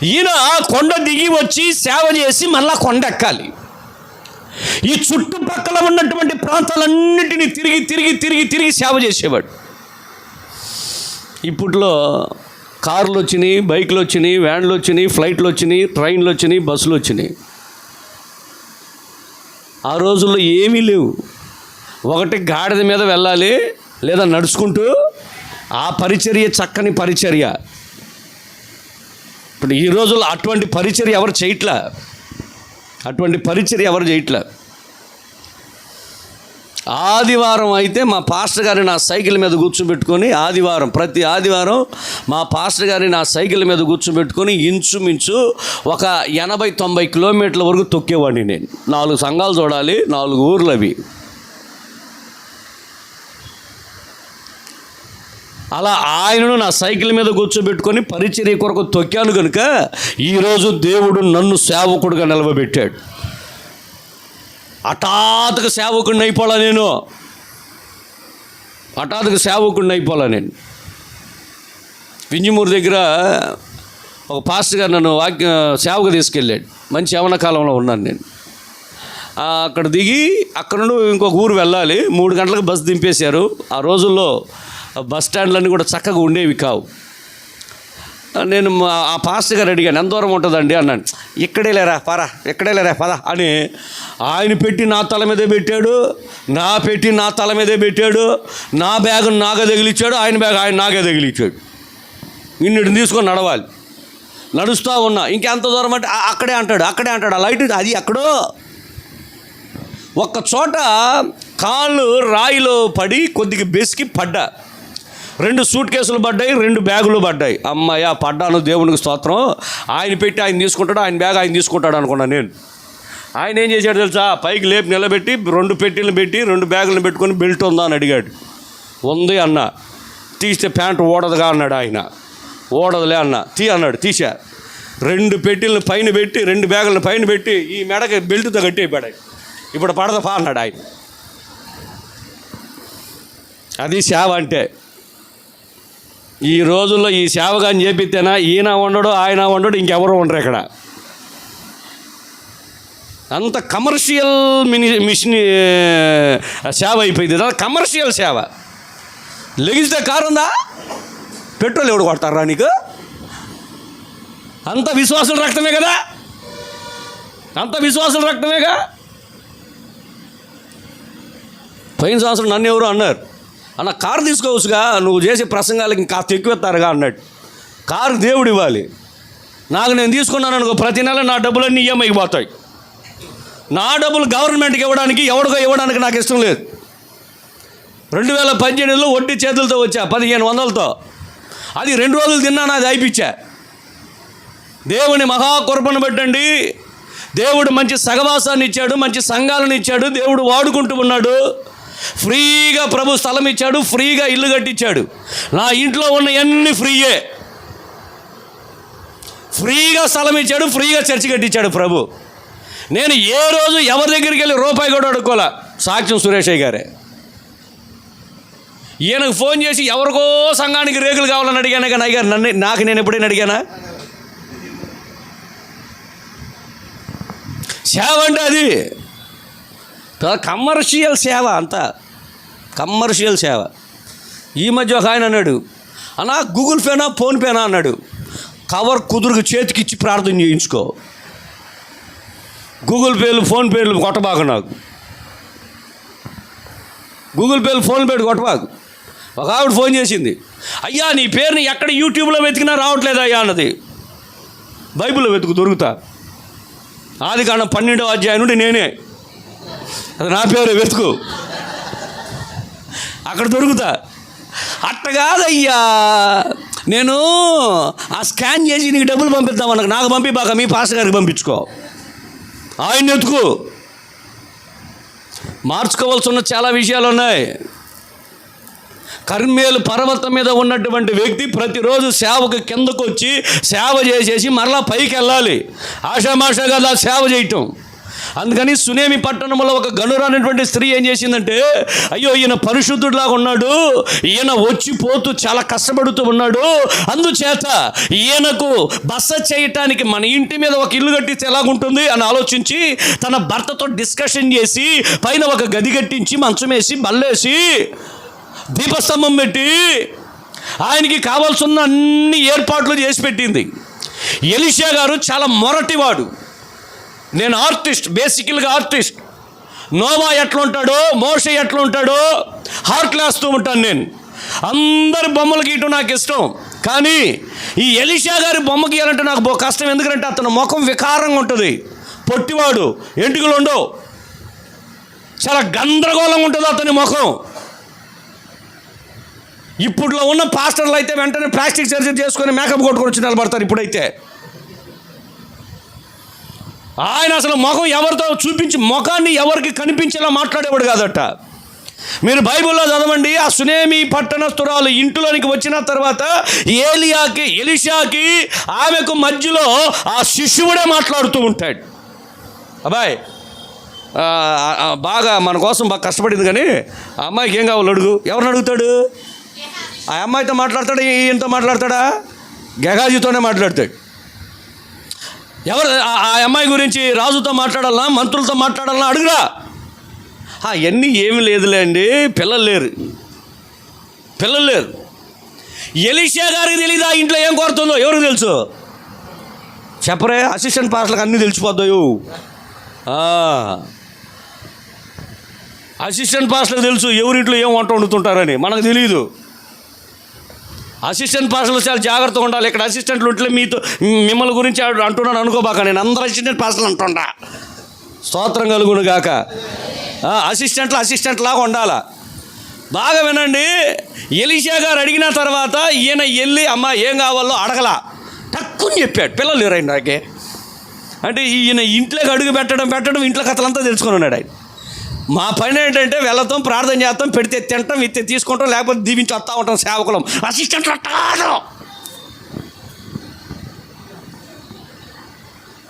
ఈయన కొండ దిగి వచ్చి సేవ చేసి మళ్ళా కొండ ఎక్కాలి. ఈ చుట్టుపక్కల ఉన్నటువంటి ప్రాంతాలన్నింటినీ తిరిగి తిరిగి తిరిగి తిరిగి సేవ చేసేవాడు. ఇప్పట్లో కార్లు వచ్చినాయి, బైకులు వచ్చినాయి, వ్యాన్లు వచ్చినాయి, ఫ్లైట్లు వచ్చినాయి, ట్రైన్లు వచ్చినాయి, బస్సులు వచ్చినాయి. ఆ రోజుల్లో ఏమీ లేవు. ఒకటి గాడిద మీద వెళ్ళాలి, లేదా నడుచుకుంటూ. ఆ పరిచర్య చక్కని పరిచర్య. ఇప్పుడు ఈ రోజుల్లో అటువంటి పరిచర్య ఎవరు చేయట్లా. ఆదివారం అయితే మా పాస్టర్ గారిని నా సైకిల్ మీద కూర్చోబెట్టుకొని ప్రతి ఆదివారం మా పాస్టర్ గారిని నా సైకిల్ మీద కూర్చోబెట్టుకొని ఇంచుమించు ఒక 80-90 కిలోమీటర్ల వరకు తొక్కేవాడిని నేను. 4 సంఘాలు చూడాలి, 4 ఊర్లు అవి. అలా ఆయనను నా సైకిల్ మీద కూర్చోబెట్టుకొని పరిచర్య కొరకు తొక్కాను కనుక ఈరోజు దేవుడు నన్ను సేవకుడుగా నిలవబెట్టాడు. హఠాత్తుగా సేవకుడిని అయిపోలా నేను. వింజమూరు దగ్గర ఒక పాస్టర్ గారు నన్ను సేవకు తీసుకెళ్ళాడు. మంచి యవన కాలంలో ఉన్నాను నేను. అక్కడ దిగి అక్కడ నుండి ఇంకొక ఊరు వెళ్ళాలి. 3 గంటలకు బస్సు దింపేశారు. ఆ రోజుల్లో బస్ స్టాండ్లన్నీ కూడా చక్కగా ఉండేవి కావు. నేను ఆ పాస్టర్ గారు అడిగాను, ఎంత దూరం ఉంటుందండి అన్నాను. ఇక్కడే లేరా పద అని ఆయన పెట్టి నా తల మీదే పెట్టాడు, నా తల మీదే పెట్టాడు. నా బ్యాగ్ నాగే తగిలిచ్చాడు, ఆయన బ్యాగ్ ఆయన నాగే తగిలిచ్చాడు. ఇన్నిటిని తీసుకొని నడవాలి. నడుస్తూ ఉన్నా. ఇంకెంత దూరం అంటే అక్కడే అంటాడు. ఆ లైట్ అది ఎక్కడో ఒక్క చోట కాళ్ళు రాయిలో పడి కొద్దిగా బెసికి పడ్డా. 2 సూట్ కేసులు పడ్డాయి, 2 బ్యాగులు పడ్డాయి. అమ్మాయ పడ్డాను, దేవునికి స్తోత్రం. ఆయన పెట్టి ఆయన తీసుకుంటాడు, ఆయన బ్యాగ్ ఆయన తీసుకుంటాడు అనుకున్నాను నేను. ఆయన ఏం చేశాడు తెలుసా? పైకి లేపి నిలబెట్టి 2 పెట్టెలను పెట్టి 2 బ్యాగులను పెట్టుకొని బెల్ట్ ఉందా అని అడిగాడు. ఉంది అన్న. తీస్తే ప్యాంటు ఓడదుగా అన్నాడు ఆయన. ఓడదులే అన్న. అన్నాడు. తీసా. 2 పెట్టెలను పైన పెట్టి 2 బ్యాగులను పైన పెట్టి ఈ మెడకి బెల్ట్తో కట్టి అయిపోయాడు. ఇప్పుడు పడదపా అన్నాడు ఆయన. అది సేవ అంటే. ఈ రోజుల్లో ఈ సేవగాని చేపిస్తేనా ఈయన ఉండడు, ఆయన ఉండడు, ఇంకెవరు ఉండరు ఇక్కడ. అంత కమర్షియల్ మిషన్ సేవ అయిపోయింది. కమర్షియల్ సేవ. లెగిస్తే కారు ఉందా? పెట్రోల్ ఎవడు కొడతారా నీకు? అంత విశ్వాసుల రక్తమే కదా, పోయిన సంవత్సరం నన్ను ఎవరు అన్నారు, అన్న కారు తీసుకోవచ్చుగా, నువ్వు చేసే ప్రసంగాలకి కాస్త ఎక్కువెత్తారుగా అన్నాడు. కారు దేవుడు ఇవ్వాలి. నేను తీసుకున్నాను అనుకో, ప్రతి నెల నా డబ్బులన్నీ ఈఎంఐకి పోతాయి. నా డబ్బులు గవర్నమెంట్కి ఇవ్వడానికి ఇవ్వడానికి నాకు ఇష్టం లేదు. 2018లో వడ్డీ చేతులతో వచ్చా 1500తో. అది 2 రోజులు తిన్నాను, అది అయిపించా. దేవుని మహాకృపను పెట్టండి. దేవుడు మంచి సహవాసాన్ని ఇచ్చాడు, మంచి సంఘాలను ఇచ్చాడు. దేవుడు వాడుకుంటూ ఉన్నాడు. ఫ్రీగా ప్రభు స్థలం ఇచ్చాడు, ఫ్రీగా ఇల్లు కట్టించాడు. నా ఇంట్లో ఉన్న అన్ని ఫ్రీగా స్థలం ఇచ్చాడు, ఫ్రీగా చర్చి కట్టించాడు ప్రభు. నేను ఏ రోజు ఎవరి దగ్గరికి వెళ్ళి రూపాయి కూడా అడుక్కోలే. సాక్ష్యం సురేషయ్య గారే. ఈయనకు ఫోన్ చేసి ఎవరికో సంఘానికి రేకులు కావాలని అడిగాను కానీ అయ్యారు నాకు నేను ఎప్పుడైనా అడిగానా? సేవ అంటే అది కమర్షియల్ సేవ, అంతా కమర్షియల్ సేవ. ఈ మధ్య ఒక ఆయన అన్నాడు, అన్నా గూగుల్ పేనా ఫోన్పేనా అన్నాడు. కవర్ కుదురుకు చేతికిచ్చి ప్రార్థన చేయించుకో. గూగుల్ పేలు ఫోన్పేలు కొట్టబాకు. నాకు గూగుల్ పేలు ఫోన్పేలు కొట్టబాకు. ఒక ఆవిడ ఫోన్ చేసింది, అయ్యా నీ పేరుని ఎక్కడ యూట్యూబ్లో వెతికినా రావట్లేదు అయ్యా అన్నది. బైబిల్లో వెతుకు దొరుకుతా. ఆదికాండం 12వ అధ్యాయం నుండి నేనే, అది నా పేరు, వెతుకు అక్కడ దొరుకుతా. అట్ట కాదయ్యా, నేను ఆ స్కాన్ చేసి నీకు డబ్బులు పంపిద్దామన్నా, నాకు పంపి బాగా మీ పాస్టర్ గారికి పంపించుకో, ఆయన ఎత్తుకు. మార్చుకోవాల్సి ఉన్న చాలా విషయాలు ఉన్నాయి. కర్మేలు పర్వతం మీద ఉన్నటువంటి వ్యక్తి ప్రతిరోజు సేవకు కిందకు వచ్చి సేవ చేసేసి మరలా పైకి వెళ్ళాలి. ఆషామాషాగా అలా సేవ చేయటం. అందుకని సునేమి పట్టణంలో ఒక గనుర అనేటువంటి స్త్రీ ఏం చేసిందంటే, అయ్యో ఈయన పరిశుద్ధుడిలాగా ఉన్నాడు, ఈయన వచ్చిపోతూ చాలా కష్టపడుతూ ఉన్నాడు, అందుచేత ఈయనకు బస చేయటానికి మన ఇంటి మీద ఒక ఇల్లు కట్టిస్తే ఎలాగుంటుంది అని ఆలోచించి తన భర్తతో డిస్కషన్ చేసి పైన ఒక గది కట్టించి మంచం వేసి బల్లేసి దీపస్తంభం పెట్టి ఆయనకి కావాల్సిన అన్ని ఏర్పాట్లు చేసి పెట్టింది. ఎలీషా గారు చాలా మొరటివాడు. నేను ఆర్టిస్ట్, బేసికల్గా ఆర్టిస్ట్. నోవా ఎట్లా ఉంటాడో, మోషే ఎట్లా ఉంటాడో హార్ట్లు వేస్తూ ఉంటాను నేను. అందరి బొమ్మలు గీయటం నాకు ఇష్టం, కానీ ఈ ఎలీషా గారి బొమ్మ గీయాలంటే నాకు కష్టం. ఎందుకంటే అతను ముఖం వికారంగా ఉంటుంది, పొట్టివాడు, ఎంటుకలు ఉండవు, చాలా గందరగోళంగా ఉంటుంది అతని ముఖం. ఇప్పుడులో ఉన్న పాస్టర్లు అయితే వెంటనే ప్లాస్టిక్ సర్జరీ చేసుకొని మేకప్ కొట్టుకొని వచ్చి నిలబడతారు. ఇప్పుడైతే ఆయన అసలు ముఖం ఎవరితో చూపించి ముఖాన్ని ఎవరికి కనిపించేలా మాట్లాడేవాడు కాదట. మీరు బైబిల్లో చదవండి. ఆ సునేమి పట్టణస్తురాలు ఇంటిలోనికి వచ్చిన తర్వాత ఎలీషాకి ఆమెకు మధ్యలో ఆ శిష్యుడే మాట్లాడుతూ ఉంటాడు. అబ్బాయి బాగా మన కోసం బాగా కష్టపడింది, కానీ ఆ అమ్మాయికి ఏం కావాలి అడుగు. ఎవరిని అడుగుతాడు? ఆ అమ్మాయితో మాట్లాడతాడా, ఈయనతో మాట్లాడతాడా? గెహాజీతోనే మాట్లాడతాడు. ఎవరు ఆ అమ్మాయి గురించి రాజుతో మాట్లాడాలన్నా, మంత్రులతో మాట్లాడాలన్నా అడుగురా. అవన్నీ ఏమి లేదులే అండి, పిల్లలు లేరు. ఎలీషా గారికి తెలీదు ఆ ఇంట్లో ఏం కోరుతుందో. ఎవరికి తెలుసు చెప్పరే? అసిస్టెంట్ పాస్టర్లకు అన్నీ తెలిసిపోతాయో. అసిస్టెంట్ పాస్టర్లకు తెలుసు ఎవరింట్లో ఏం వంట వండుతుంటారని, మనకు తెలియదు. అసిస్టెంట్ పాస్టర్లు చాలా జాగ్రత్తగా ఉండాలి. ఇక్కడ అసిస్టెంట్లు ఉంటే మిమ్మల్ని గురించి అంటున్నాను అనుకోబాక, నేను అందరూ అసిస్టెంట్ పాస్టర్లు అంటుండా. స్తోత్రం కలుగును గాక. అసిస్టెంట్ లాగా ఉండాలా. బాగా వినండి. ఎలీషా గారు అడిగిన తర్వాత ఈయన వెళ్ళి అమ్మ ఏం కావాలో అడగలా, టక్కుని చెప్పాడు. పిల్లలు లేరు నాకే అంటే ఈయన ఇంట్లోకి అడుగు పెట్టడం ఇంట్లో కథలంతా తెలుసుకొని ఉన్నాడు ఆయన. మా పని ఏంటంటే వెళ్తాం, ప్రార్థన చేస్తాం, పెడితే తింటాం, ఇస్తే తీసుకుంటాం, లేకపోతే దీవించి వస్తూ ఉంటాం సేవకులం. అసిస్టెంట్లు అట్టాడు.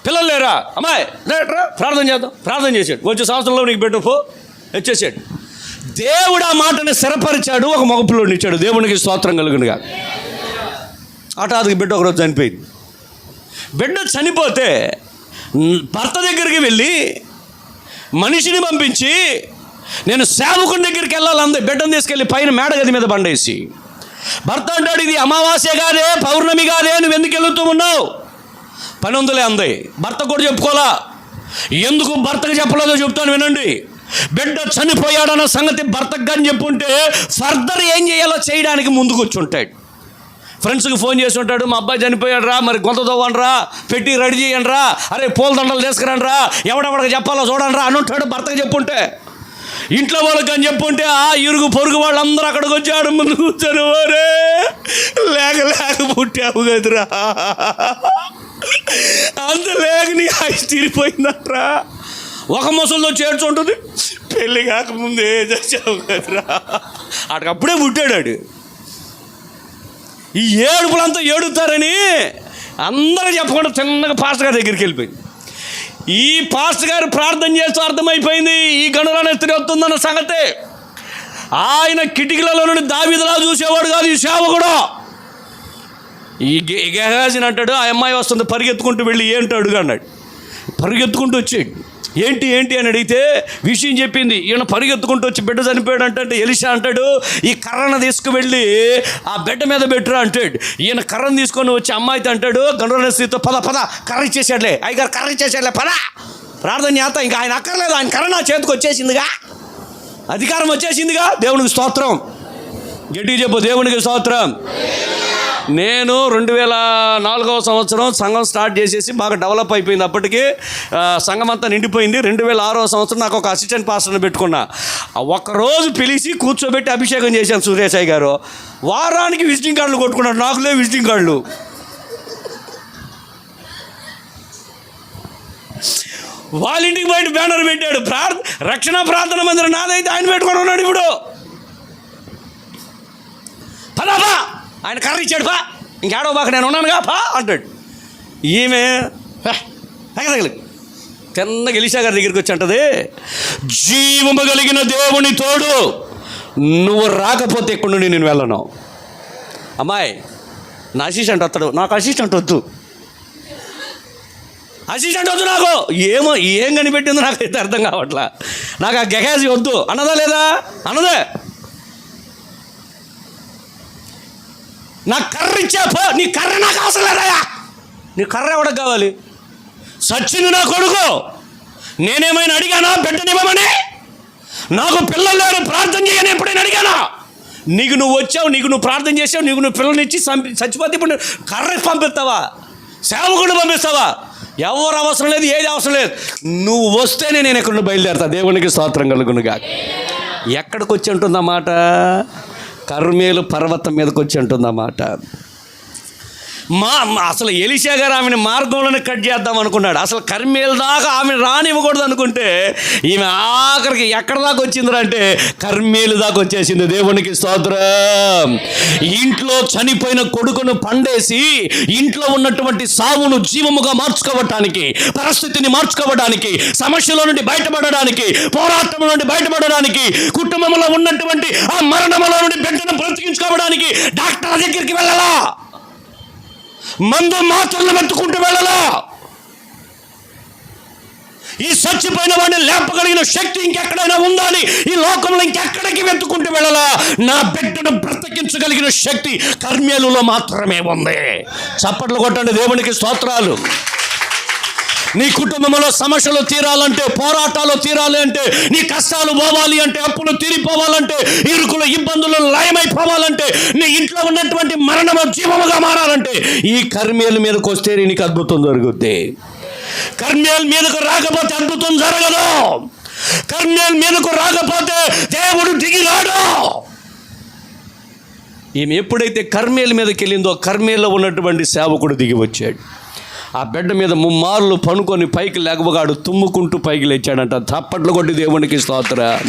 పిల్లలు లేరా? అమ్మాయి లేట్రా ప్రార్థన చేద్దాం. ప్రార్థన చేశాడు. వచ్చే సంవత్సరంలో నీకు పెట్టు పో వచ్చేసాడు. దేవుడు ఆ మాటని స్థిరపరిచాడు. ఒక మగ పిల్లోడిని ఇచ్చాడు. దేవునికి స్తోత్రం కలుగునుగా. హఠాత్తుగా బిడ్డ ఒకరోజు చనిపోయింది. బిడ్డ చనిపోతే భర్త దగ్గరికి వెళ్ళి మనిషిని పంపించి నేను సేవకుని దగ్గరికి వెళ్ళాలంది. బిడ్డను తీసుకెళ్ళి పైన మేడగది మీద బండేసి భర్త అంటాడు, ఇది అమావాస్య కాదే, పౌర్ణమి కాదే, నువ్వు ఎందుకు వెళుతూ ఉన్నావు? పని ఉందిలే అంది. భర్త కూడా చెప్పుకోలా. ఎందుకు భర్తకు చెప్పలేదో చెప్తాను వినండి. బిడ్డ చనిపోయాడన్న సంగతి భర్తకు కానీ చెప్పుంటే ఫర్దర్ ఏం చేయాలో చేయడానికి ముందుకు వచ్చి ఉంటాడు. ఫ్రెండ్స్కి ఫోన్ చేసి ఉంటాడు, మా అబ్బాయి చనిపోయాడు రా, మరి గొంత తవ్వండి రా, పెట్టి రెడీ చేయండి రా, అరే పూలదండలు తీసుకురండి రా, ఎవడెవడికి చెప్పాలో చూడండి రా అని ఉంటాడు. భర్తకు చెప్పుంటే, ఇంట్లో వాళ్ళకి అని చెప్పుంటే ఆ ఇరుగు పొరుగు వాళ్ళందరూ అక్కడికి వచ్చాడు, ముందు కూర్చొని ఓరే లేక పుట్టావు కదరా, అంత లేక నీ ఆయుష్ తీరిపోయిందట్రా. ఒక ముసలితో చేర్చుంటుంది, పెళ్ళి కాకముందే చచ్చావు కదరా. అటుకప్పుడే పుట్టాడు. ఈ ఏడుపులంతా ఏడుతారని అందరూ చెప్పకుండా చిన్నగా పాస్టర్ గారి దగ్గరికి వెళ్ళిపోయింది. ఈ పాస్టర్ గారు ప్రార్థన చేస్తూ అర్థమైపోయింది ఈ గనురానే స్త్రీ వస్తుందన్న సంగతే. ఆయన కిటికీలలో నుండి దావీదులా చూసేవాడు కాదు ఈ సేవకుడు. ఈ గెహాజీని అంటాడు, ఆ అమ్మాయి వస్తుంది పరిగెత్తుకుంటూ వెళ్ళి ఏంటో అడుగు అన్నాడు. పరిగెత్తుకుంటూ వచ్చాడు. ఏంటి అని అడిగితే విషయం చెప్పింది. ఈయన పరిగెత్తుకుంటూ వచ్చి బిడ్డ చనిపోయాడు అంటే ఎలీషా అంటాడు, ఈ కర్రను తీసుకువెళ్ళి ఆ బిడ్డ మీద పెట్టురా అంటాడు. ఈయన కర్రను తీసుకొని వచ్చి అమ్మాయితో అంటాడు, గనురానే స్త్రీతో పద కర్ర ఇచ్చేసాడులే, అయ్యగారు కర్ర ఇచ్చేసాడులే, పద ప్రార్థన చేస్తా. ఇంకా ఆయన అక్కర్లేదు, ఆయన కర్ర నా చేతికి వచ్చేసిందిగా, అధికారం వచ్చేసిందిగా. దేవునికి స్తోత్రం. గట్టిగా చెప్పు, దేవునికి స్తోత్రం. నేను 2004వ సంవత్సరం సంఘం స్టార్ట్ చేసేసి బాగా డెవలప్ అయిపోయింది. అప్పటికి సంఘం అంతా నిండిపోయింది. 2006వ సంవత్సరం నాకు ఒక అసిస్టెంట్ పాస్టర్ని పెట్టుకున్నా. ఒకరోజు పిలిచి కూర్చోబెట్టి అభిషేకం చేశాను సురేషయ్య గారు. వారానికి విజిటింగ్ కార్డులు కొట్టుకున్నాడు. నాకు లేవు విజిటింగ్ కార్డులు. వాళ్ళ ఇంటికి బయట బ్యానర్ పెట్టాడు, రక్షణ ప్రార్థన మందిరం నాదైతే ఆయన పెట్టుకొని ఉన్నాడు. ఇప్పుడు పదాపా ఆయన కర్ర ఇచ్చాడు, పా ఇంకేడో బాక నేను ఉన్నానుగా పా అంటాడు. ఈమె తగలగలి కింద ఎలీషా గారి దగ్గరికి వచ్చి అంటది, జీవము కలిగిన దేవుని తోడు నువ్వు రాకపోతే ఇక్కడ నుండి నేను వెళ్ళను. అమ్మాయి నా అసిస్టెంట్ వస్తాడు, నాకు అసిస్టెంట్ వద్దు, అసిస్టెంట్ వద్దు, నాకు ఏం కనిపెట్టిందో నాకు అయితే అర్థం కావట్లా, నాకు ఆ గెగాజీ వద్దు అన్నదా లేదా? అన్నదే. నాకు కర్ర ఇచ్చాపో, నీ కర్ర నాకు అవసరం లేదయా. నీ కర్ర ఎవడకు కావాలి? సచ్చింది నా కొడుకు. నేనేమైనా అడిగానా బిడ్డనివ్వమని? నాకు పిల్లలు లేరు, ప్రార్థన చేయని ఎప్పుడైనా అడిగానా? నీకు నువ్వు వచ్చావు, నీకు నువ్వు ప్రార్థన చేసావు, నీకు నువ్వు పిల్లల్ని ఇచ్చి చచ్చిపోతే ఇప్పుడు కర్ర పంపిస్తావా? సేవకుడు పంపిస్తావా? ఎవరు అవసరం లేదు, ఏది అవసరం లేదు. నువ్వు వస్తేనే నేను ఎక్కడ బయలుదేరుతా. దేవునికి స్తోత్రం కలుగునుగా. ఎక్కడికి వచ్చి ఉంటుందన్నమాట? కర్మేలు పర్వతం మీదకి వచ్చి ఉంటుందన్నమాట. అసలు ఎలీషా గారు ఆమెను మార్గంలోనే కట్ చేద్దాం అనుకున్నాడు. అసలు కర్మేలు దాకా ఆమెను రానివ్వకూడదు అనుకుంటే ఈమె ఆఖరికి ఎక్కడ దాకా వచ్చిందిరా అంటే కర్మేలు దాకా వచ్చేసింది. దేవునికి స్తోత్రం. ఇంట్లో చనిపోయిన కొడుకును పండేసి ఇంట్లో ఉన్నటువంటి సావును జీవముగా మార్చుకోవటానికి, పరిస్థితిని మార్చుకోవడానికి, సమస్యల నుండి బయటపడడానికి, పోరాటం నుండి బయటపడడానికి, కుటుంబంలో ఉన్నటువంటి ఆ మరణంలో నుండి బిడ్డను బ్రతికించుకోవడానికి డాక్టర్ దగ్గరికి వెళ్ళాలా, మందు మాత్రలు పెట్టుకుంటూ వెళ్ళాలా. ఈ చచ్చిపోయిన వాడిని లేపగలిగిన శక్తి ఇంకెక్కడైనా ఉందా అని ఈ లోకంలో ఇంకెక్కడికి వెతుకుంటూ వెళ్ళాలా. నా బిడ్డను బ్రతికించగలిగిన శక్తి కర్మేలులో మాత్రమే ఉంది. చప్పట్లు కొట్టండి, దేవునికి స్తోత్రాలు. నీ కుటుంబంలో సమస్యలు తీరాలంటే, పోరాటాలు తీరాలి అంటే, నీ కష్టాలు పోవాలి అంటే, అప్పులు తీరిపోవాలంటే, ఇరుకులు ఇబ్బందులు లయమైపోవాలంటే, నీ ఇంట్లో ఉన్నటువంటి మరణము జీవముగా మారాలంటే ఈ కర్మేలు మీదకి వస్తే నీకు అద్భుతం జరుగుద్ది. కర్మేలు మీదకు రాకపోతే అద్భుతం జరగదు. కర్మేలు మీదకు రాకపోతే దేవుడు దిగిరాడు. ఈమె ఎప్పుడైతే కర్మేలు మీదకి వెళ్ళిందో కర్మేల్లో ఉన్నటువంటి సేవకుడు దిగి వచ్చాడు. ఆ బిడ్డ మీద ముమ్మార్లు పనుకొని పైకి లేకపోగాడు తుమ్ముకుంటూ పైకి లేచాడంట. చప్పట్లు కొట్టి దేవునికి స్తోత్రం.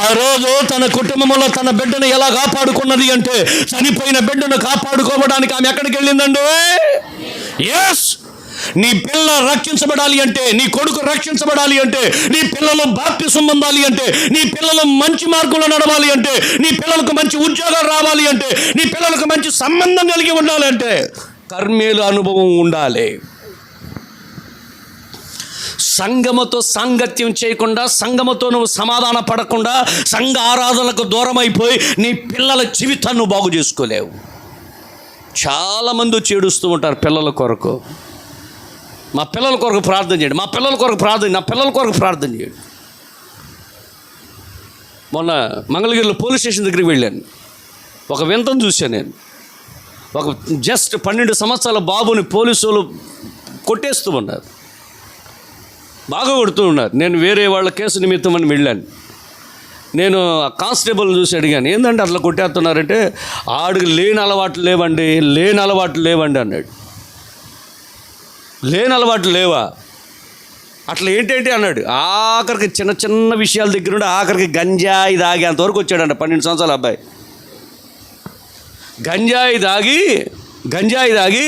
ఆ రోజు తన కుటుంబంలో తన బిడ్డను ఎలా కాపాడుకున్నది అంటే, చనిపోయిన బిడ్డను కాపాడుకోవడానికి ఆమె ఎక్కడికి వెళ్ళిందండి? ఎస్, నీ పిల్ల రక్షించబడాలి అంటే, నీ కొడుకు రక్షించబడాలి అంటే, నీ పిల్లలు బాప్తిసం పొందాలి అంటే, నీ పిల్లలు మంచి మార్గంలో నడవాలి అంటే, నీ పిల్లలకు మంచి ఉద్యోగాలు రావాలి అంటే, నీ పిల్లలకు మంచి సంబంధం కలిగి ఉండాలంటే కర్మేలు అనుభవం ఉండాలి. సంఘముతో సాంగత్యం చేయకుండా, సంఘముతో నువ్వు సమాధాన పడకుండా, సంఘ ఆరాధనలకు దూరం అయిపోయి నీ పిల్లల జీవితాన్ని నువ్వు బాగు చేసుకోలేవు. చాలామంది చేడుస్తూ ఉంటారు పిల్లల కొరకు. మా పిల్లల కొరకు ప్రార్థన చేయండి, మా పిల్లల కొరకు ప్రార్థన, నా పిల్లల కొరకు ప్రార్థన చేయండి. మొన్న మంగళగిరిలో పోలీస్ స్టేషన్ దగ్గరికి వెళ్ళాను. ఒక వింతను చూశాను నేను. ఒక జస్ట్ 12 సంవత్సరాల బాబుని పోలీసులు కొట్టేస్తూ ఉన్నారు, బాగా కొడుతూ ఉన్నారు. నేను వేరే వాళ్ళ కేసు నిమిత్తం అని వెళ్ళాను. నేను కానిస్టేబుల్ని చూసి అడిగాను, ఏంటంటే అట్లా కొట్టేస్తున్నారంటే, ఆడికి లేని అలవాట్లు లేవండి అన్నాడు. లేని అలవాట్లు లేవా? అట్లా ఏంటంటే అన్నాడు. ఆఖరికి చిన్న చిన్న విషయాల దగ్గర నుండి ఆఖరికి గంజాయి తాగేంతవరకు వచ్చాడంట 12 సంవత్సరాల అబ్బాయి. గంజాయి తాగి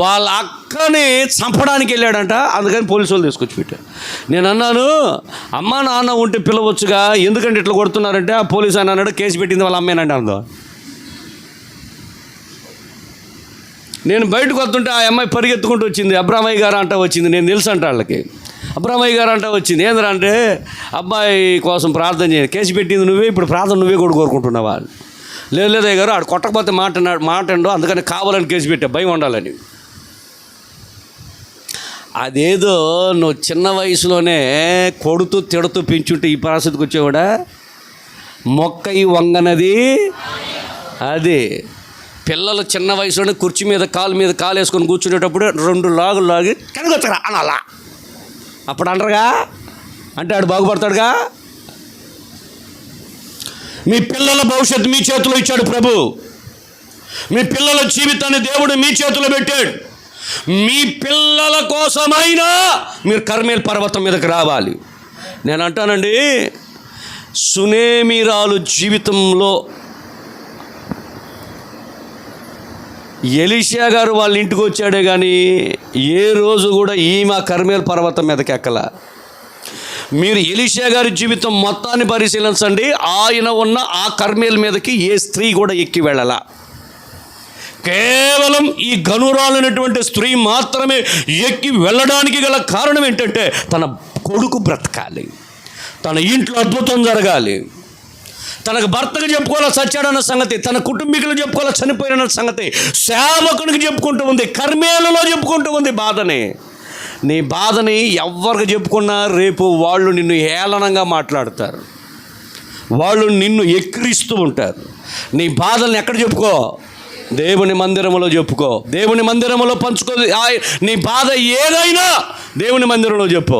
వాళ్ళ అక్కని చంపడానికి వెళ్ళాడంట. అందుకని పోలీసు వాళ్ళు తీసుకొచ్చి పెట్టారు. నేను అన్నాను, అమ్మ నాన్న ఉంటే పిలవచ్చుగా, ఎందుకంటే ఇట్లా కొడుతున్నారంటే ఆ పోలీసు ఆయన అన్నాడు, కేసు పెట్టింది వాళ్ళ అమ్మేనంటే. అందో నేను బయటకు వస్తుంటే ఆ అమ్మాయి పరిగెత్తుకుంటూ వచ్చింది. అబ్రామయ్య గారు అంట వచ్చింది, నేను తెలుసు అంట వాళ్ళకి. అబ్రామయ్య గారు అంట వచ్చింది. ఏంటంటే అబ్బాయి కోసం ప్రార్థన చేయండి, కేసు పెట్టింది నువ్వే, ఇప్పుడు ప్రార్థన నువ్వే కూడా కోరుకుంటున్నావా? లేదయ్య గారు, ఆడు కొట్టకపోతే మాటండు, అందుకని కావాలని కేసు పెట్టా, భయం ఉండాలని. అదేదో నువ్వు చిన్న వయసులోనే కొడుతూ తిడుతూ పెంచుంటే ఈ పరిస్థితికి వచ్చేవాడా? మొక్కయి వంగనది అది. పిల్లలు చిన్న వయసులోనే కుర్చీ మీద కాలు వేసుకొని కూర్చునేటప్పుడు 2 లాగులు లాగి కనుగొచ్చరా అనాలా. అప్పుడు అంటారుగా, అంటే ఆడు బాగుపడతాడుగా. మీ పిల్లల భవిష్యత్తు మీ చేతిలో ఇచ్చాడు ప్రభు. మీ పిల్లల జీవితాన్ని దేవుడు మీ చేతిలో పెట్టాడు. మీ పిల్లల కోసమైనా మీరు కర్మేల్ పర్వతం మీదకి రావాలి. నేను అంటానండి, సునేమిరాలు జీవితంలో ఎలీషా గారు వాళ్ళ ఇంటికి వచ్చాడే కానీ ఏ రోజు కూడా ఈమె కర్మేల్ పర్వతం మీదకి ఎక్కల. మీరు ఎలీషా గారి జీవితం మొత్తాన్ని పరిశీలించండి, ఆయన ఉన్న ఆ కర్మేల్ మీదకి ఏ స్త్రీ కూడా ఎక్కి వెళ్ళాల. కేవలం ఈ గనురాలైనటువంటి స్త్రీ మాత్రమే ఎక్కి వెళ్ళడానికి గల కారణం ఏంటంటే తన కొడుకు బ్రతకాలి, తన ఇంట్లో అద్భుతం జరగాలి, తనకు భర్తకు చెప్పుకోవాలా చచ్చాడన్న సంగతి, తన కుటుంబీకులు చెప్పుకోవాలా చనిపోయిన సంగతి, సేవకునికి చెప్పుకుంటూ ఉంది, కర్మేలలో చెప్పుకుంటూ ఉంది బాధని. నీ బాధని ఎవరికి చెప్పుకున్నా రేపు వాళ్ళు నిన్ను హేళనంగా మాట్లాడతారు, వాళ్ళు నిన్ను ఎక్కిరిస్తూ ఉంటారు. నీ బాధల్ని ఎక్కడ చెప్పుకో? దేవుని మందిరంలో చెప్పుకో, దేవుని మందిరంలో పంచుకో. నీ బాధ ఏదైనా దేవుని మందిరంలో చెప్పు.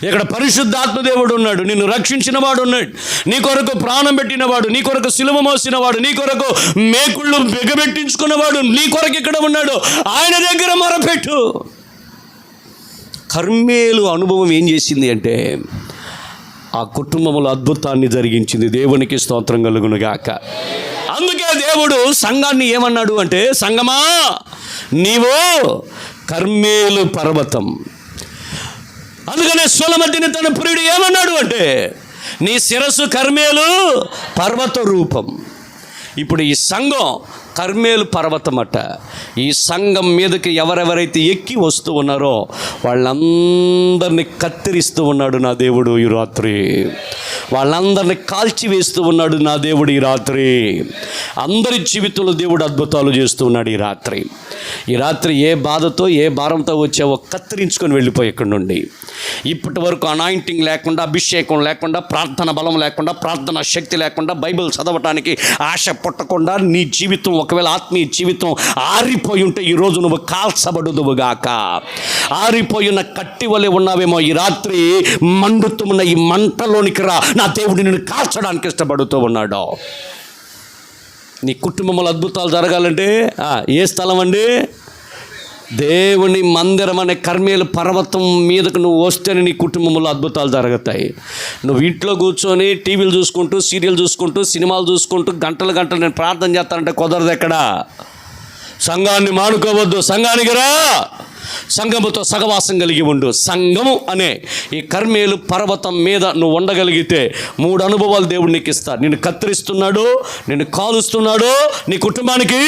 ఇక్కడ పరిశుద్ధాత్మ దేవుడు ఉన్నాడు, నిన్ను రక్షించిన వాడు ఉన్నాడు, నీ కొరకు ప్రాణం పెట్టినవాడు, నీ కొరకు సిలువ మోసినవాడు, నీ కొరకు మేకుళ్ళు బిగబెట్టించుకున్నవాడు నీ కొరకు ఇక్కడ ఉన్నాడు. ఆయన దగ్గర మొరపెట్టు. కర్మేలు అనుభవం ఏం చేసింది అంటే ఆ కుటుంబంలో అద్భుతాన్ని జరిగించింది. దేవునికి స్తోత్రం కలుగును గాక. అందుకే దేవుడు సంఘాన్ని ఏమన్నాడు అంటే, సంఘమా నీవు కర్మేలు పర్వతం. అందుకనే సొలొమోను తన ప్రియుడు ఏమన్నాడు అంటే, నీ శిరస్సు కర్మేలు పర్వత రూపం. ఇప్పుడు ఈ సంఘం కర్మేలు పర్వతం అట. ఈ సంఘం మీదకి ఎవరెవరైతే ఎక్కి వస్తూ ఉన్నారో వాళ్ళందరినీ కత్తిరిస్తూ ఉన్నాడు నా దేవుడు ఈ రాత్రి. వాళ్ళందరినీ కాల్చివేస్తూ ఉన్నాడు నా దేవుడు ఈ రాత్రి. అందరి జీవితంలో దేవుడు అద్భుతాలు చేస్తూ ఉన్నాడు ఈ రాత్రి. ఈ రాత్రి ఏ బాధతో ఏ భారంతో వచ్చావో కత్తిరించుకొని వెళ్ళిపోయి ఇక్కడి నుండి. ఇప్పటి వరకు అనాయింటింగ్ లేకుండా, అభిషేకం లేకుండా, ప్రార్థన బలం లేకుండా, ప్రార్థన శక్తి లేకుండా, బైబిల్ చదవటానికి ఆశ పుట్టకుండా నీ జీవితం ఒకవేళ ఆత్మీయ జీవితం ఆరిపోయి ఉంటే ఈరోజు నువ్వు కాల్చబడుదువుగాక. ఆరిపోయిన కట్టి వలె ఉన్నావేమో, ఈ రాత్రి మండుతున్న ఈ మంటలోనికి రా. నా దేవుడు నిన్ను కాల్చడానికి ఇష్టపడుతూ ఉన్నాడు. నీ కుటుంబంలో అద్భుతాలు జరగాలంటే ఏ స్థలం అండి? దేవుని మందిరం అనే కర్మేలు పర్వతం మీదకు నువ్వు వస్తేనే నీ కుటుంబంలో అద్భుతాలు జరుగుతాయి. నువ్వు ఇంట్లో కూర్చొని టీవీలు చూసుకుంటూ, సీరియల్ చూసుకుంటూ, సినిమాలు చూసుకుంటూ గంటలు గంటలు నేను ప్రార్థన చేస్తానంటే కుదరదు. ఎక్కడ? సంఘాన్ని మానుకోవద్దు, సంఘానికి రా, సంఘముతో సహవాసం కలిగి ఉండు. సంఘము అనే ఈ కర్మేలు పర్వతం మీద నువ్వు ఉండగలిగితే 3 అనుభవాలు దేవుడు నీకు ఇస్తాడు. నిన్ను కత్తిరిస్తున్నాడు, నిన్ను కాలుస్తున్నాడు, నీ కుటుంబానికి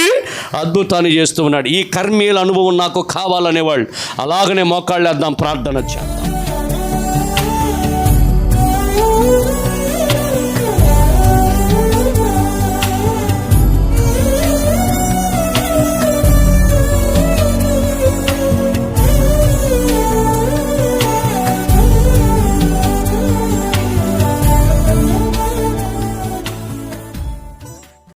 అద్భుతాన్ని చేస్తూ ఉన్నాడు. ఈ కర్మేలు అనుభవం నాకు కావాలనేవాళ్ళు అలాగనే మోకాళ్ళు వేద్దాం, ప్రార్థన చేద్దాం.